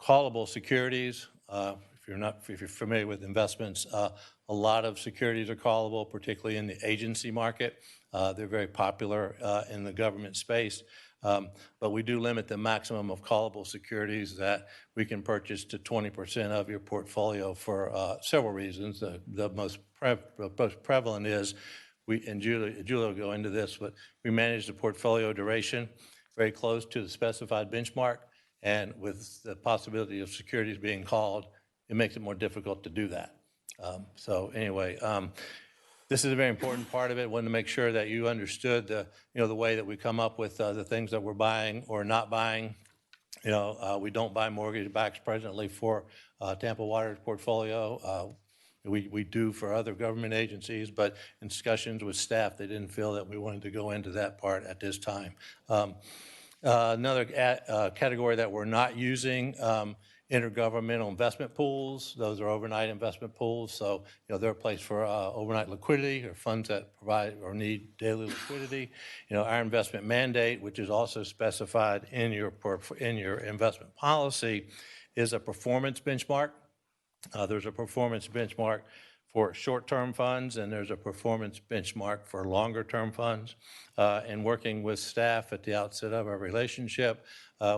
S15: callable securities. If you're familiar with investments, a lot of securities are callable, particularly in the agency market. They're very popular in the government space. But we do limit the maximum of callable securities that we can purchase to 20% of your portfolio for several reasons. The most prevalent is, and Julie will go into this, but we manage the portfolio duration very close to the specified benchmark, and with the possibility of securities being called, it makes it more difficult to do that. This is a very important part of it. Wanted to make sure that you understood the way that we come up with the things that we're buying or not buying. We don't buy mortgage backs presently for Tampa Water's portfolio. We do for other government agencies, but in discussions with staff, they didn't feel that we wanted to go into that part at this time. Another category that we're not using, intergovernmental investment pools. Those are overnight investment pools, so they're a place for overnight liquidity or funds that provide or need daily liquidity. Our investment mandate, which is also specified in your investment policy, is a performance benchmark. There's a performance benchmark for short-term funds, and there's a performance benchmark for longer-term funds. And working with staff at the outset of our relationship,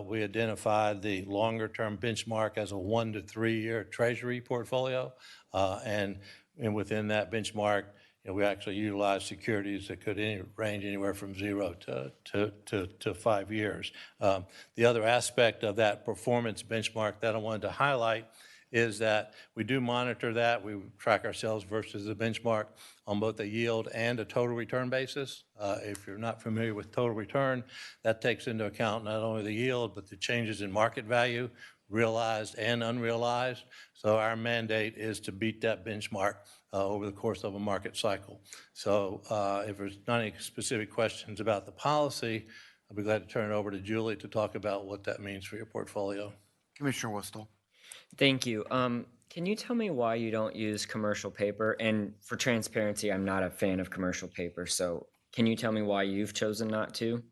S15: we identified the longer-term benchmark as a 1 to 3 year Treasury portfolio. And within that benchmark, we actually utilize securities that could range anywhere from 0 to 5 years. The other aspect of that performance benchmark that I wanted to highlight is that we do monitor that. We track ourselves versus the benchmark on both a yield and a total return basis. If you're not familiar with total return, that takes into account not only the yield, but the changes in market value, realized and unrealized. So our mandate is to beat that benchmark over the course of a market cycle. So if there's not any specific questions about the policy, I'll be glad to turn it over to Julie to talk about what that means for your portfolio.
S1: Commissioner Whistle.
S8: Thank you. Can you tell me why you don't use commercial paper? And for transparency, I'm not a fan of commercial paper, so can you tell me why you've chosen not to?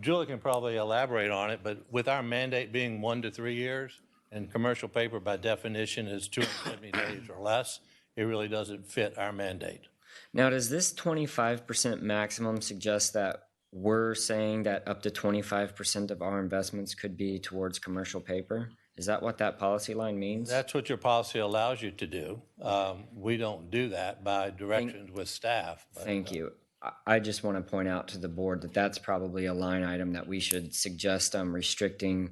S15: Julie can probably elaborate on it, but with our mandate being 1 to 3 years, and commercial paper by definition is 270 days or less, it really doesn't fit our mandate.
S8: Now, does this 25% maximum suggest that we're saying that up to 25% of our investments could be towards commercial paper? Is that what that policy line means?
S15: That's what your policy allows you to do. We don't do that by directions with staff.
S8: Thank you. I just want to point out to the board that that's probably a line item that we should suggest restricting.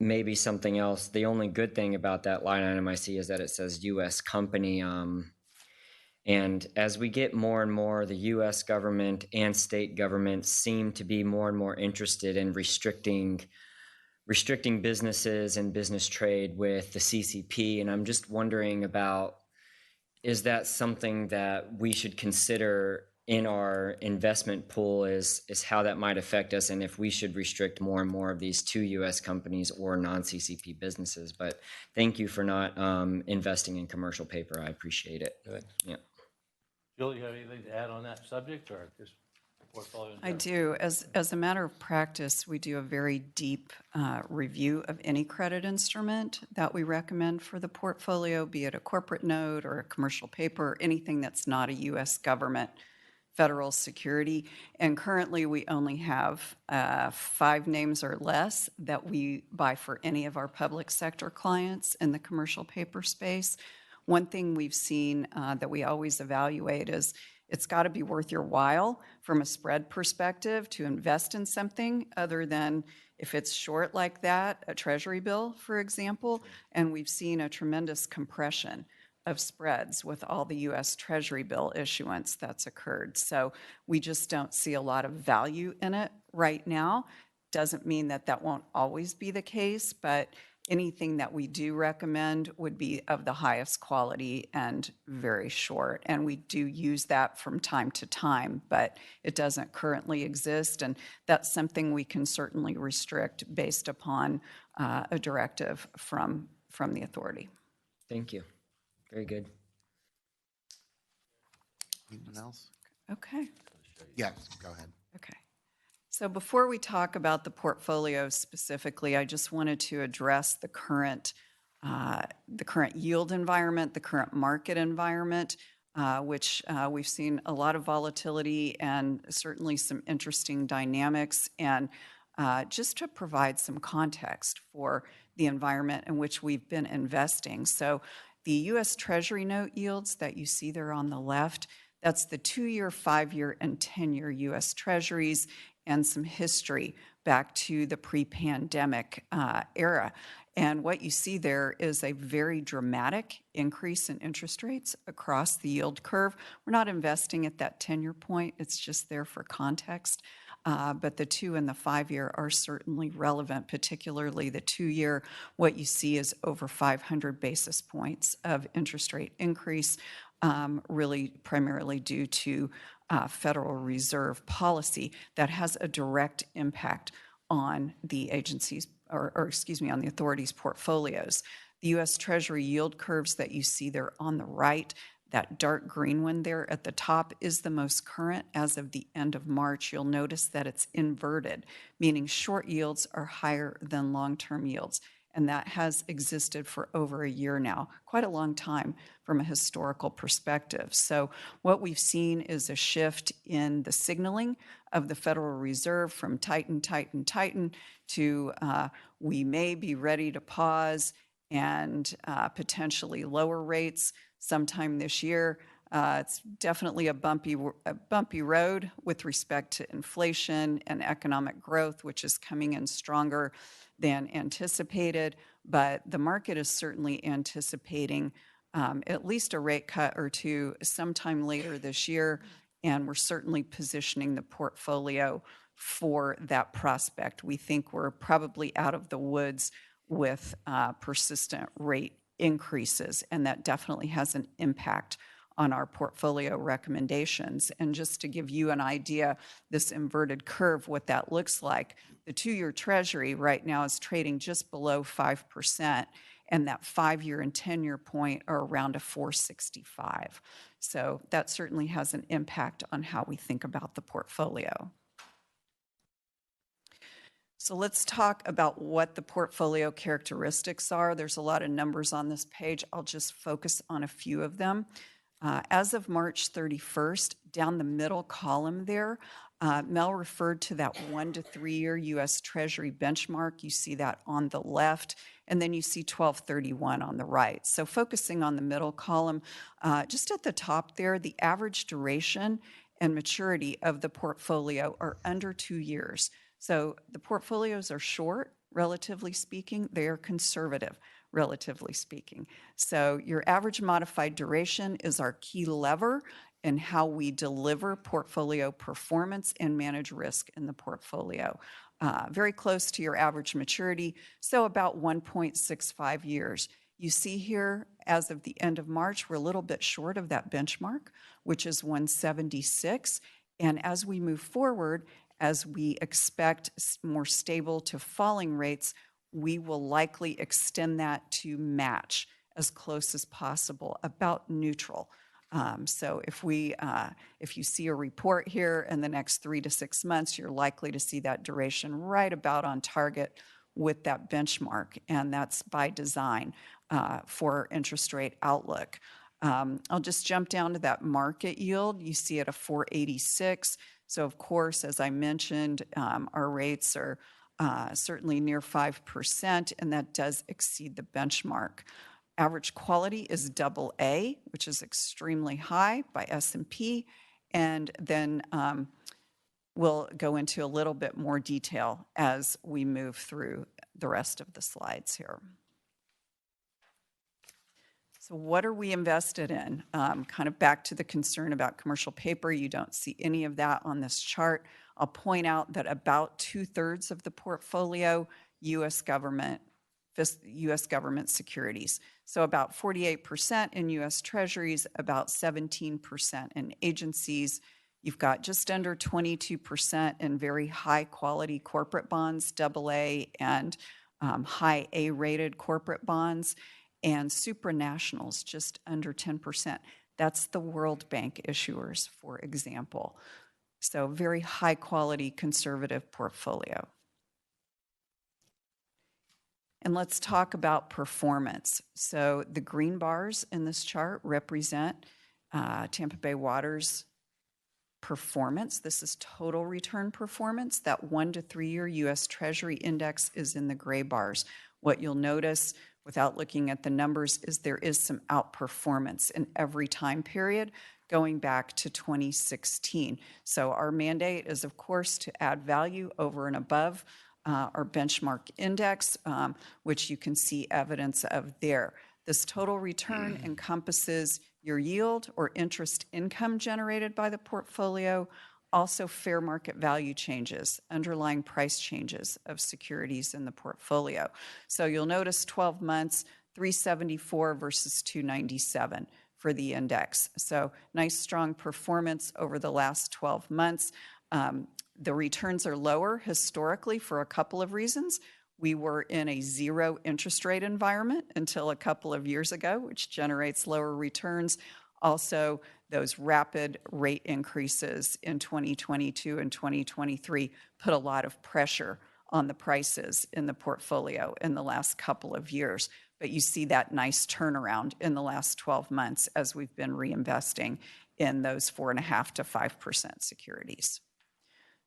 S8: Maybe something else. The only good thing about that line item I see is that it says U.S. company. And as we get more and more, the U.S. government and state governments seem to be more and more interested in restricting businesses and business trade with the CCP. And I'm just wondering about, is that something that we should consider in our investment pool is how that might affect us, and if we should restrict more and more of these to U.S. companies or non-CCP businesses. But thank you for not investing in commercial paper. I appreciate it.
S15: Good.
S8: Yeah.
S15: Julie, you have anything to add on that subject, or just portfolio?
S16: I do. As a matter of practice, we do a very deep review of any credit instrument that we recommend for the portfolio, be it a corporate note or a commercial paper, anything that's not a U.S. government federal security. And currently, we only have 5 names or less that we buy for any of our public sector clients in the commercial paper space. One thing we've seen that we always evaluate is it's got to be worth your while from a spread perspective to invest in something other than if it's short like that, a treasury bill, for example. And we've seen a tremendous compression of spreads with all the U.S. Treasury bill issuance that's occurred. So we just don't see a lot of value in it right now. Doesn't mean that that won't always be the case, but anything that we do recommend would be of the highest quality and very short. And we do use that from time to time, but it doesn't currently exist. And that's something we can certainly restrict based upon a directive from the authority.
S8: Thank you. Very good.
S1: Anyone else?
S16: Okay.
S1: Yes, go ahead.
S16: Okay. So before we talk about the portfolio specifically, I just wanted to address the current yield environment, the current market environment, which we've seen a lot of volatility and certainly some interesting dynamics. And just to provide some context for the environment in which we've been investing. So the U.S. Treasury note yields that you see there on the left, that's the 2-year, 5-year, and 10-year U.S. Treasuries, and some history back to the pre-pandemic era. And what you see there is a very dramatic increase in interest rates across the yield curve. We're not investing at that 10-year point. It's just there for context. but the 2 and the 5-year are certainly relevant, particularly the 2-year. What you see is over 500 basis points of interest rate increase, really primarily due to Federal Reserve policy that has a direct impact on the agency's, or excuse me, on the authority's portfolios. The U.S. Treasury yield curves that you see there on the right, that dark green one there at the top is the most current as of the end of March. You'll notice that it's inverted, meaning short yields are higher than long-term yields. And that has existed for over a year now, quite a long time from a historical perspective. So what we've seen is a shift in the signaling of the Federal Reserve from tighten, tighten, tighten to we may be ready to pause and potentially lower rates sometime this year. It's definitely a bumpy road with respect to inflation and economic growth, which is coming in stronger than anticipated, but the market is certainly anticipating at least a rate cut or two sometime later this year, and we're certainly positioning the portfolio for that prospect. We think we're probably out of the woods with persistent rate increases, and that definitely has an impact on our portfolio recommendations. And just to give you an idea, this inverted curve, what that looks like, the 2-year Treasury right now is trading just below 5%, and that 5-year and 10-year point are around a 4.65. So that certainly has an impact on how we think about the portfolio. So let's talk about what the portfolio characteristics are. There's a lot of numbers on this page. I'll just focus on a few of them. As of March 31st, down the middle column there, Mel referred to that 1 to 3 year U.S. Treasury benchmark. You see that on the left, and then you see 1231 on the right. So focusing on the middle column, just at the top there, the average duration and maturity of the portfolio are under 2 years. So the portfolios are short, relatively speaking. They are conservative, relatively speaking. So your average modified duration is our key lever in how we deliver portfolio performance and manage risk in the portfolio. Very close to your average maturity, so about 1.65 years. You see here, as of the end of March, we're a little bit short of that benchmark, which is 176. And as we move forward, as we expect more stable to falling rates, we will likely extend that to match as close as possible, about neutral. So if you see a report here in the next 3 to 6 months, you're likely to see that duration right about on target with that benchmark, and that's by design for our interest rate outlook. I'll just jump down to that market yield. You see it at a 4.86. So of course, as I mentioned, our rates are certainly near 5%, and that does exceed the benchmark. Average quality is AA, which is extremely high by S&P, and then we'll go into a little bit more detail as we move through the rest of the slides here. So what are we invested in? Kind of back to the concern about commercial paper, you don't see any of that on this chart. I'll point out that about 2/3 of the portfolio, U.S. government securities. So about 48% in U.S. Treasuries, about 17% in agencies. You've got just under 22% in very high quality corporate bonds, AA and high A-rated corporate bonds, and supranationals just under 10%. That's the World Bank issuers, for example. So very high quality conservative portfolio. And let's talk about performance. So the green bars in this chart represent Tampa Bay Water's performance. This is total return performance. That 1 to 3 year U.S. Treasury index is in the gray bars. What you'll notice without looking at the numbers is there is some outperformance in every time period going back to 2016. So our mandate is, of course, to add value over and above our benchmark index, which you can see evidence of there. This total return encompasses your yield or interest income generated by the portfolio, Also, fair market value changes, underlying price changes of securities in the portfolio. So you'll notice 12 months, 374 versus 297 for the index. So nice, strong performance over the last 12 months. The returns are lower historically for a couple of reasons. We were in a zero interest rate environment until a couple of years ago, which generates lower returns. Also, those rapid rate increases in 2022 and 2023 put a lot of pressure on the prices in the portfolio in the last couple of years. But you see that nice turnaround in the last 12 months as we've been reinvesting in those 4.5% to 5% securities.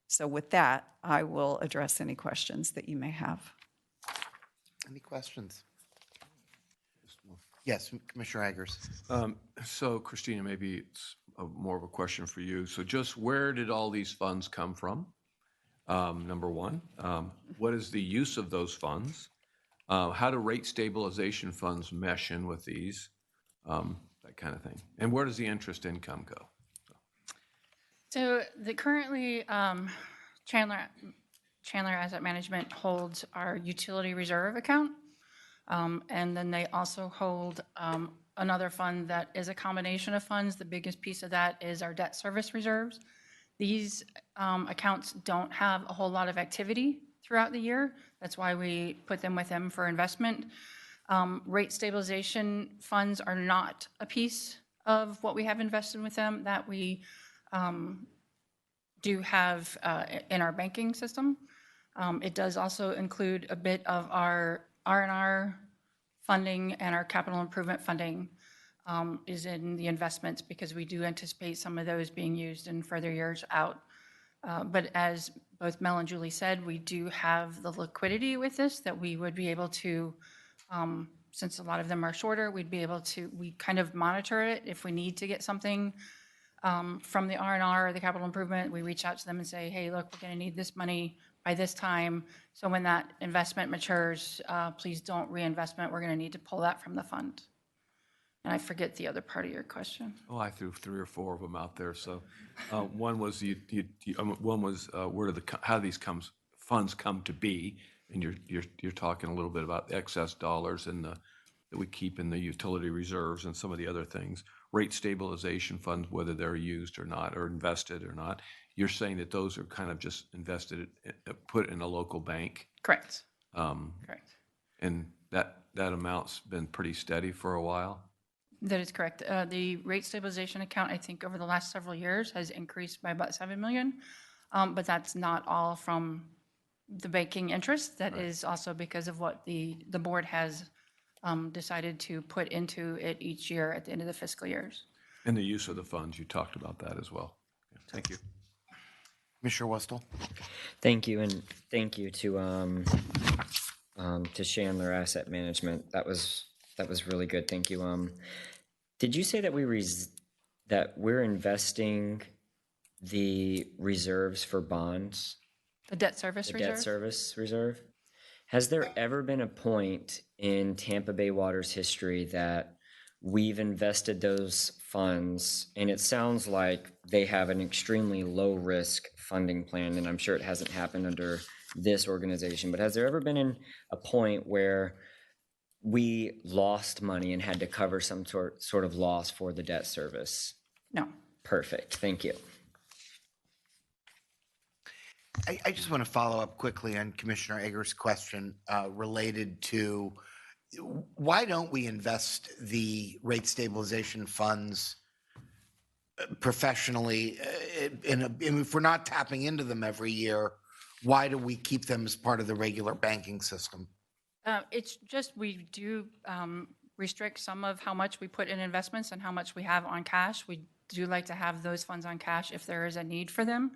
S16: So with that, I will address any questions that you may have.
S1: Any questions? Yes, Commissioner Eggers.
S3: So Christina, maybe it's more of a question for you. So just where did all these funds come from? Number one, what is the use of those funds? How do rate stabilization funds mesh in with these? That kind of thing. And where does the interest income go?
S7: So currently, Chandler Asset Management holds our utility reserve account. And then they also hold another fund that is a combination of funds. The biggest piece of that is our debt service reserves. These accounts don't have a whole lot of activity throughout the year. That's why we put them with them for investment. Rate stabilization funds are not a piece of what we have invested with them that we do have in our banking system. It does also include a bit of our R&R funding, and our capital improvement funding is in the investments because we do anticipate some of those being used in further years out. But as both Mel and Julie said, we do have the liquidity with this that we would be able to, since a lot of them are shorter, we kind of monitor it. If we need to get something from the R&R or the capital improvement, we reach out to them and say, hey, look, we're going to need this money by this time. So when that investment matures, please don't reinvestment. We're going to need to pull that from the fund. And I forget the other part of your question.
S3: Oh, I threw 3 or 4 of them out there. So one was where do how do these funds come to be? And you're talking a little bit about the excess dollars and that we keep in the utility reserves and some of the other things. Rate stabilization funds, whether they're used or not, or invested or not. You're saying that those are kind of just invested, put in a local bank?
S7: Correct. Correct.
S3: And that amount's been pretty steady for a while?
S7: That is correct. The rate stabilization account, I think, over the last several years has increased by about $7 million, but that's not all from the banking interest. That is also because of what the board has decided to put into it each year at the end of the fiscal years.
S3: And the use of the funds, you talked about that as well. Thank you.
S1: Commissioner Westall.
S8: Thank you, and thank you to Chandler Asset Management. That was really good. Thank you. Did you say that we're investing the reserves for bonds?
S7: The debt service reserve?
S8: The debt service reserve. Has there ever been a point in Tampa Bay Water's history that we've invested those funds, and it sounds like they have an extremely low-risk funding plan, and I'm sure it hasn't happened under this organization, but has there ever been a point where we lost money and had to cover some sort of loss for the debt service?
S7: No.
S8: Perfect. Thank you.
S1: I just want to follow up quickly on Commissioner Eggers' question related to why don't we invest the rate stabilization funds professionally? And if we're not tapping into them every year, why do we keep them as part of the regular banking system?
S7: It's just we do restrict some of how much we put in investments and how much we have on cash. We do like to have those funds on cash if there is a need for them.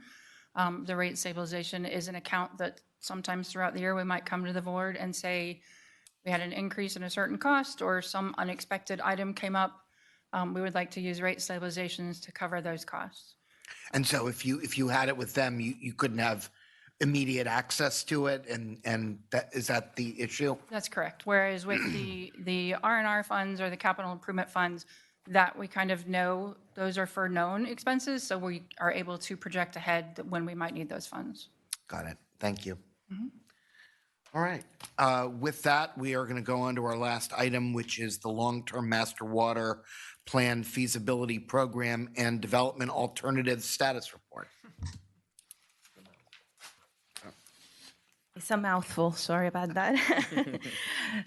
S7: The rate stabilization is an account that sometimes throughout the year we might come to the board and say we had an increase in a certain cost or some unexpected item came up. We would like to use rate stabilizations to cover those costs.
S1: And so if you had it with them, you couldn't have immediate access to it, and is that the issue?
S7: That's correct. Whereas with the R&R funds or the capital improvement funds, that we kind of know those are for known expenses, so we are able to project ahead when we might need those funds.
S1: Got it. Thank you. All right. With that, we are going to go on to our last item, which is the long-term master water plan feasibility program and development alternative status report.
S14: It's a mouthful, sorry about that.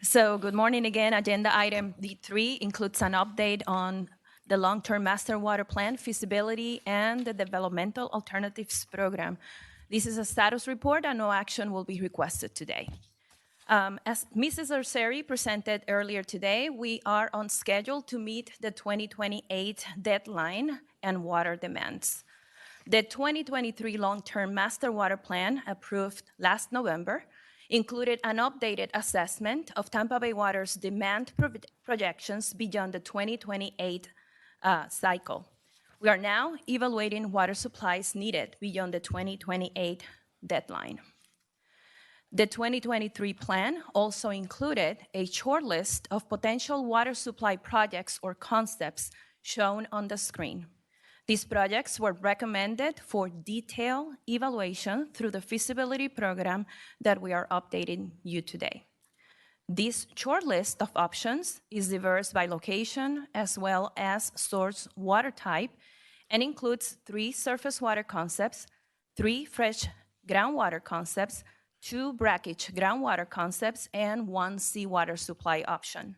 S14: So good morning again. Agenda item D3 includes an update on the long-term master water plan feasibility and the developmental alternatives program. This is a status report and no action will be requested today. As Mrs. Orseri presented earlier today, we are on schedule to meet the 2028 deadline and water demands. The 2023 long-term master water plan approved last November included an updated assessment of Tampa Bay Water's demand projections beyond the 2028 cycle. We are now evaluating water supplies needed beyond the 2028 deadline. The 2023 plan also included a short list of potential water supply projects or concepts shown on the screen. These projects were recommended for detailed evaluation through the feasibility program that we are updating you today. This short list of options is diverse by location as well as source water type and includes 3 surface water concepts, 3 fresh groundwater concepts, 2 brackish groundwater concepts, and 1 seawater supply option.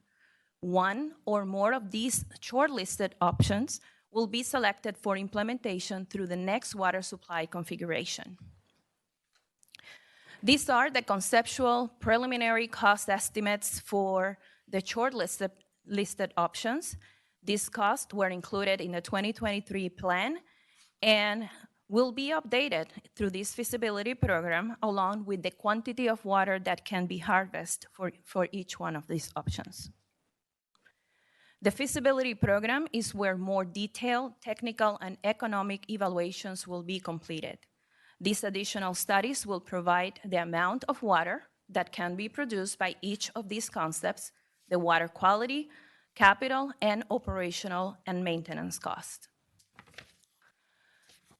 S14: 1 or more of these shortlisted options will be selected for implementation through the next water supply configuration. These are the conceptual preliminary cost estimates for the shortlisted options. These costs were included in the 2023 plan and will be updated through this feasibility program along with the quantity of water that can be harvested for each one of these options. The feasibility program is where more detailed technical and economic evaluations will be completed. These additional studies will provide the amount of water that can be produced by each of these concepts, the water quality, capital, and operational and maintenance cost.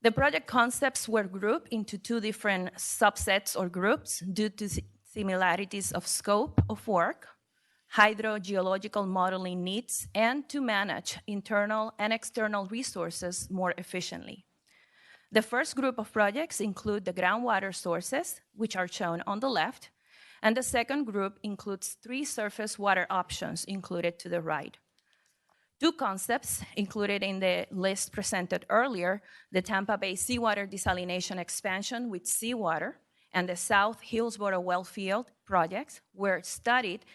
S14: The project concepts were grouped into 2 different subsets or groups due to similarities of scope of work, hydrogeological modeling needs, and to manage internal and external resources more efficiently. The first group of projects include the groundwater sources, which are shown on the left, and the second group includes 3 surface water options included to the right. 2 concepts included in the list presented earlier, the Tampa Bay seawater desalination expansion with seawater and the South Hillsborough Wellfield projects, were studied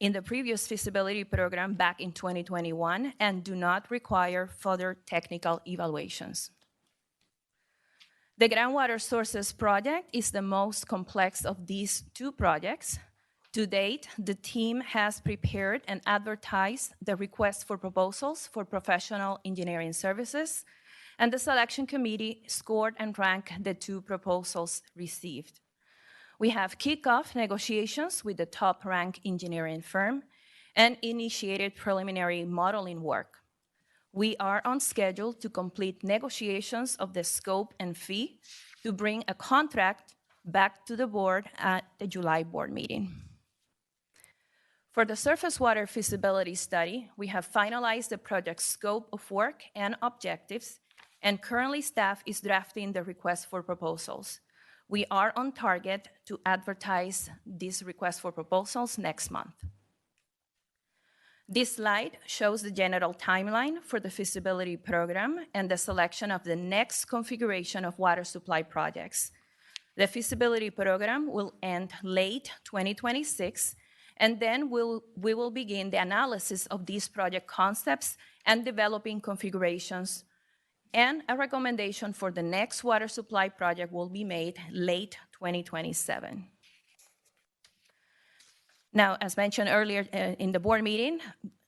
S14: in the previous feasibility program back in 2021 and do not require further technical evaluations. The groundwater sources project is the most complex of these 2 projects. To date, the team has prepared and advertised the request for proposals for professional engineering services, and the selection committee scored and ranked the 2 proposals received. We have kicked off negotiations with the top-ranked engineering firm and initiated preliminary modeling work. We are on schedule to complete negotiations of the scope and fee to bring a contract back to the board at the July board meeting. For the surface water feasibility study, we have finalized the project's scope of work and objectives, and currently staff is drafting the request for proposals. We are on target to advertise this request for proposals next month. This slide shows the general timeline for the feasibility program and the selection of the next configuration of water supply projects. The feasibility program will end late 2026, and then we will begin the analysis of these project concepts and developing configurations, and a recommendation for the next water supply project will be made late 2027. Now, as mentioned earlier in the board meeting,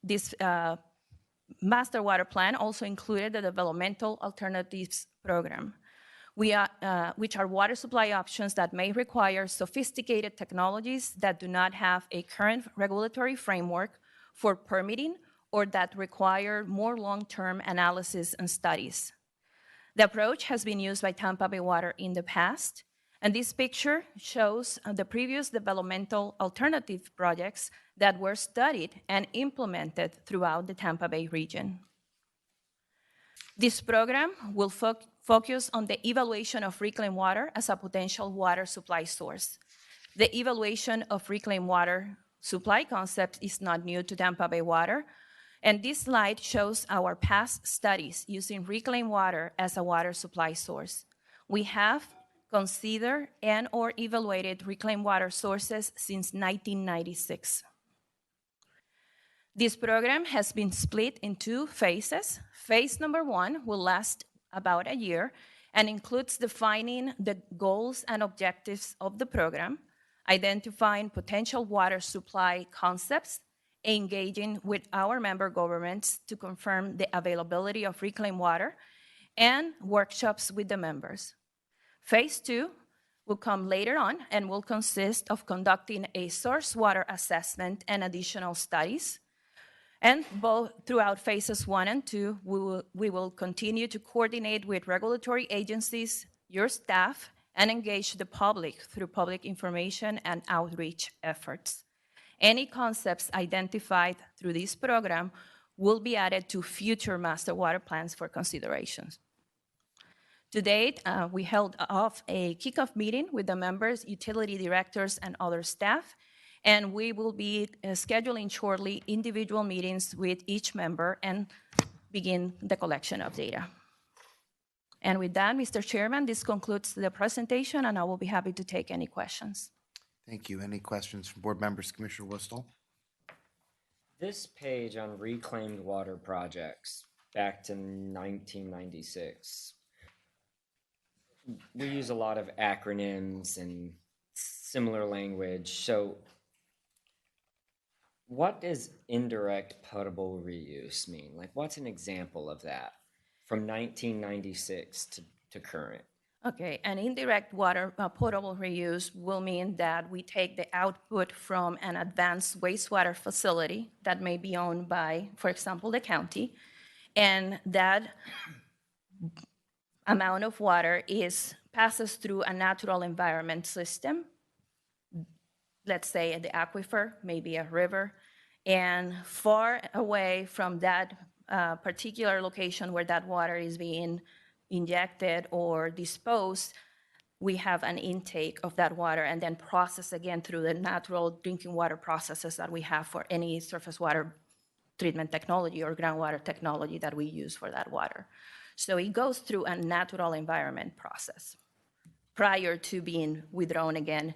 S14: this master water plan also included the developmental alternatives program, which are water supply options that may require sophisticated technologies that do not have a current regulatory framework for permitting or that require more long-term analysis and studies. The approach has been used by Tampa Bay Water in the past, and this picture shows the previous developmental alternative projects that were studied and implemented throughout the Tampa Bay region. This program will focus on the evaluation of reclaimed water as a potential water supply source. The evaluation of reclaimed water supply concept is not new to Tampa Bay Water, and this slide shows our past studies using reclaimed water as a water supply source. We have considered and or evaluated reclaimed water sources since 1996. This program has been split in 2 phases. Phase number 1 will last about a year and includes defining the goals and objectives of the program, identifying potential water supply concepts, engaging with our member governments to confirm the availability of reclaimed water, and workshops with the members. Phase 2 will come later on and will consist of conducting a source water assessment and additional studies. And both throughout phases 1 and 2, we will continue to coordinate with regulatory agencies, your staff, and engage the public through public information and outreach efforts. Any concepts identified through this program will be added to future master water plans for considerations. To date, we held off a kickoff meeting with the members, utility directors, and other staff, and we will be scheduling shortly individual meetings with each member and begin the collection of data. And with that, Mr. Chairman, this concludes the presentation, and I will be happy to take any questions.
S1: Thank you. Any questions from board members? Commissioner Whistle?
S8: This page on reclaimed water projects back to 1996, we use a lot of acronyms and similar language. So what does indirect potable reuse mean? Like, what's an example of that from 1996 to current?
S14: Okay, an indirect water potable reuse will mean that we take the output from an advanced wastewater facility that may be owned by, for example, the county, and that amount of water passes through a natural environment system, let's say the aquifer, maybe a river, and far away from that particular location where that water is being injected or disposed, we have an intake of that water and then processed again through the natural drinking water processes that we have for any surface water treatment technology or groundwater technology that we use for that water. So it goes through a natural environment process prior to being withdrawn again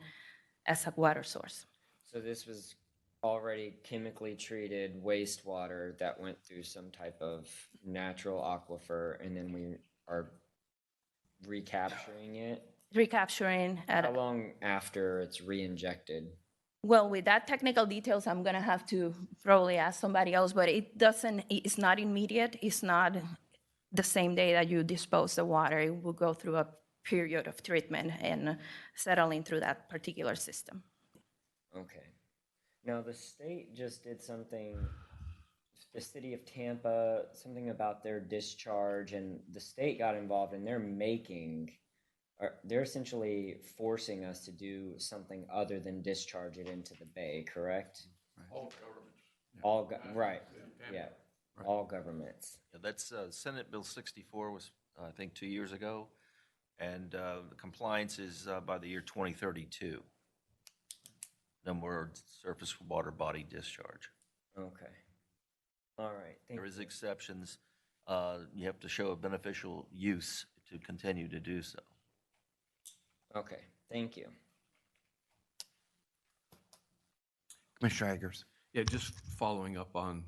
S14: as a water source.
S8: So this was already chemically treated wastewater that went through some type of natural aquifer, and then we are recapturing it?
S14: Recapturing at
S8: How long after it's re-injected?
S14: Well, with that technical details, I'm gonna have to probably ask somebody else, but it's not immediate. It's not the same day that you dispose the water. It will go through a period of treatment and settling through that particular system.
S8: Okay. Now, the state just did something, the city of Tampa, something about their discharge, and the state got involved, and they're essentially forcing us to do something other than discharge it into the bay, correct?
S3: All governments.
S8: Right, yeah, all governments.
S6: Yeah, that's Senate Bill 64 was, I think, 2 years ago, and the compliance is by the year 2032. No more surface water body discharge.
S8: Okay. All right.
S6: There is exceptions. You have to show a beneficial use to continue to do so.
S8: Okay, thank you.
S1: Commissioner Eggers?
S3: Yeah, just following up on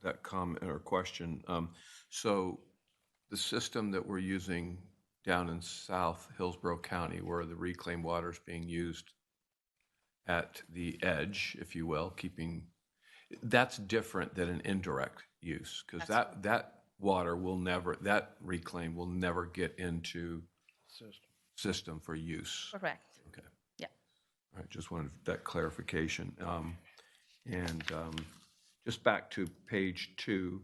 S3: that comment or question. So the system that we're using down in South Hillsborough County, where the reclaimed water is being used at the edge, if you will, that's different than an indirect use, because that water will never, that reclaim will never get into system for use.
S14: Correct.
S3: Okay.
S14: Yeah.
S3: All right, just wanted that clarification. just back to page 2,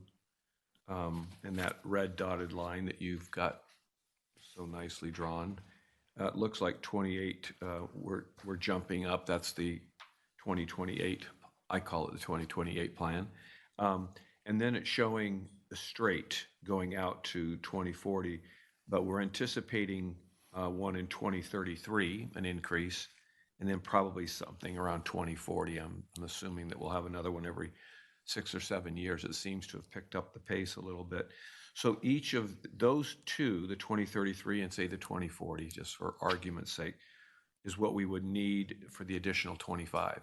S3: and that red dotted line that you've got so nicely drawn. It looks like 28, we're jumping up. That's the 2028, I call it the 2028 plan. And then it's showing the straight going out to 2040, but we're anticipating one in 2033, an increase, and then probably something around 2040. I'm assuming that we'll have another one every 6 or 7 years. It seems to have picked up the pace a little bit. So each of those two, the 2033 and say the 2040, just for argument's sake, is what we would need for the additional 25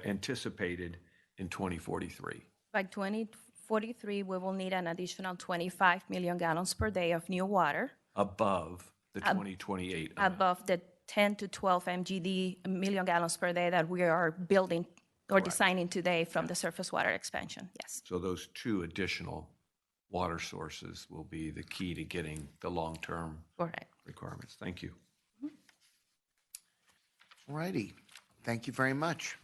S3: anticipated in 2043.
S14: By 2043, we will need an additional 25 million gallons per day of new water.
S3: Above the 2028 amount.
S14: Above the 10 to 12 million gallons per day that we are building or designing today from the surface water expansion, yes.
S3: So those two additional water sources will be the key to getting the long-term requirements. Thank you.
S1: All righty. Thank you very much.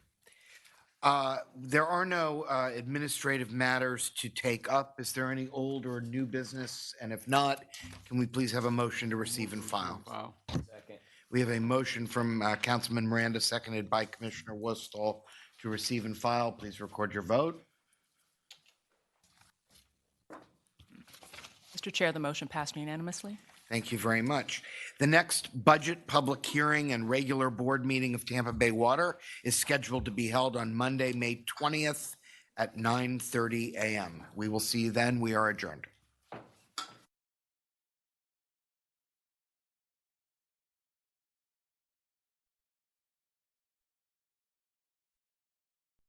S1: There are no administrative matters to take up. Is there any old or new business? And if not, can we please have a motion to receive and file?
S8: Second.
S1: We have a motion from Councilman Miranda, seconded by Commissioner Wustall, to receive and file. Please record your vote.
S2: Mr. Chair, the motion passed unanimously.
S1: Thank you very much. The next budget public hearing and regular board meeting of Tampa Bay Water is scheduled to be held on Monday, May 20th at 9:30 a.m. We will see you then. We are adjourned.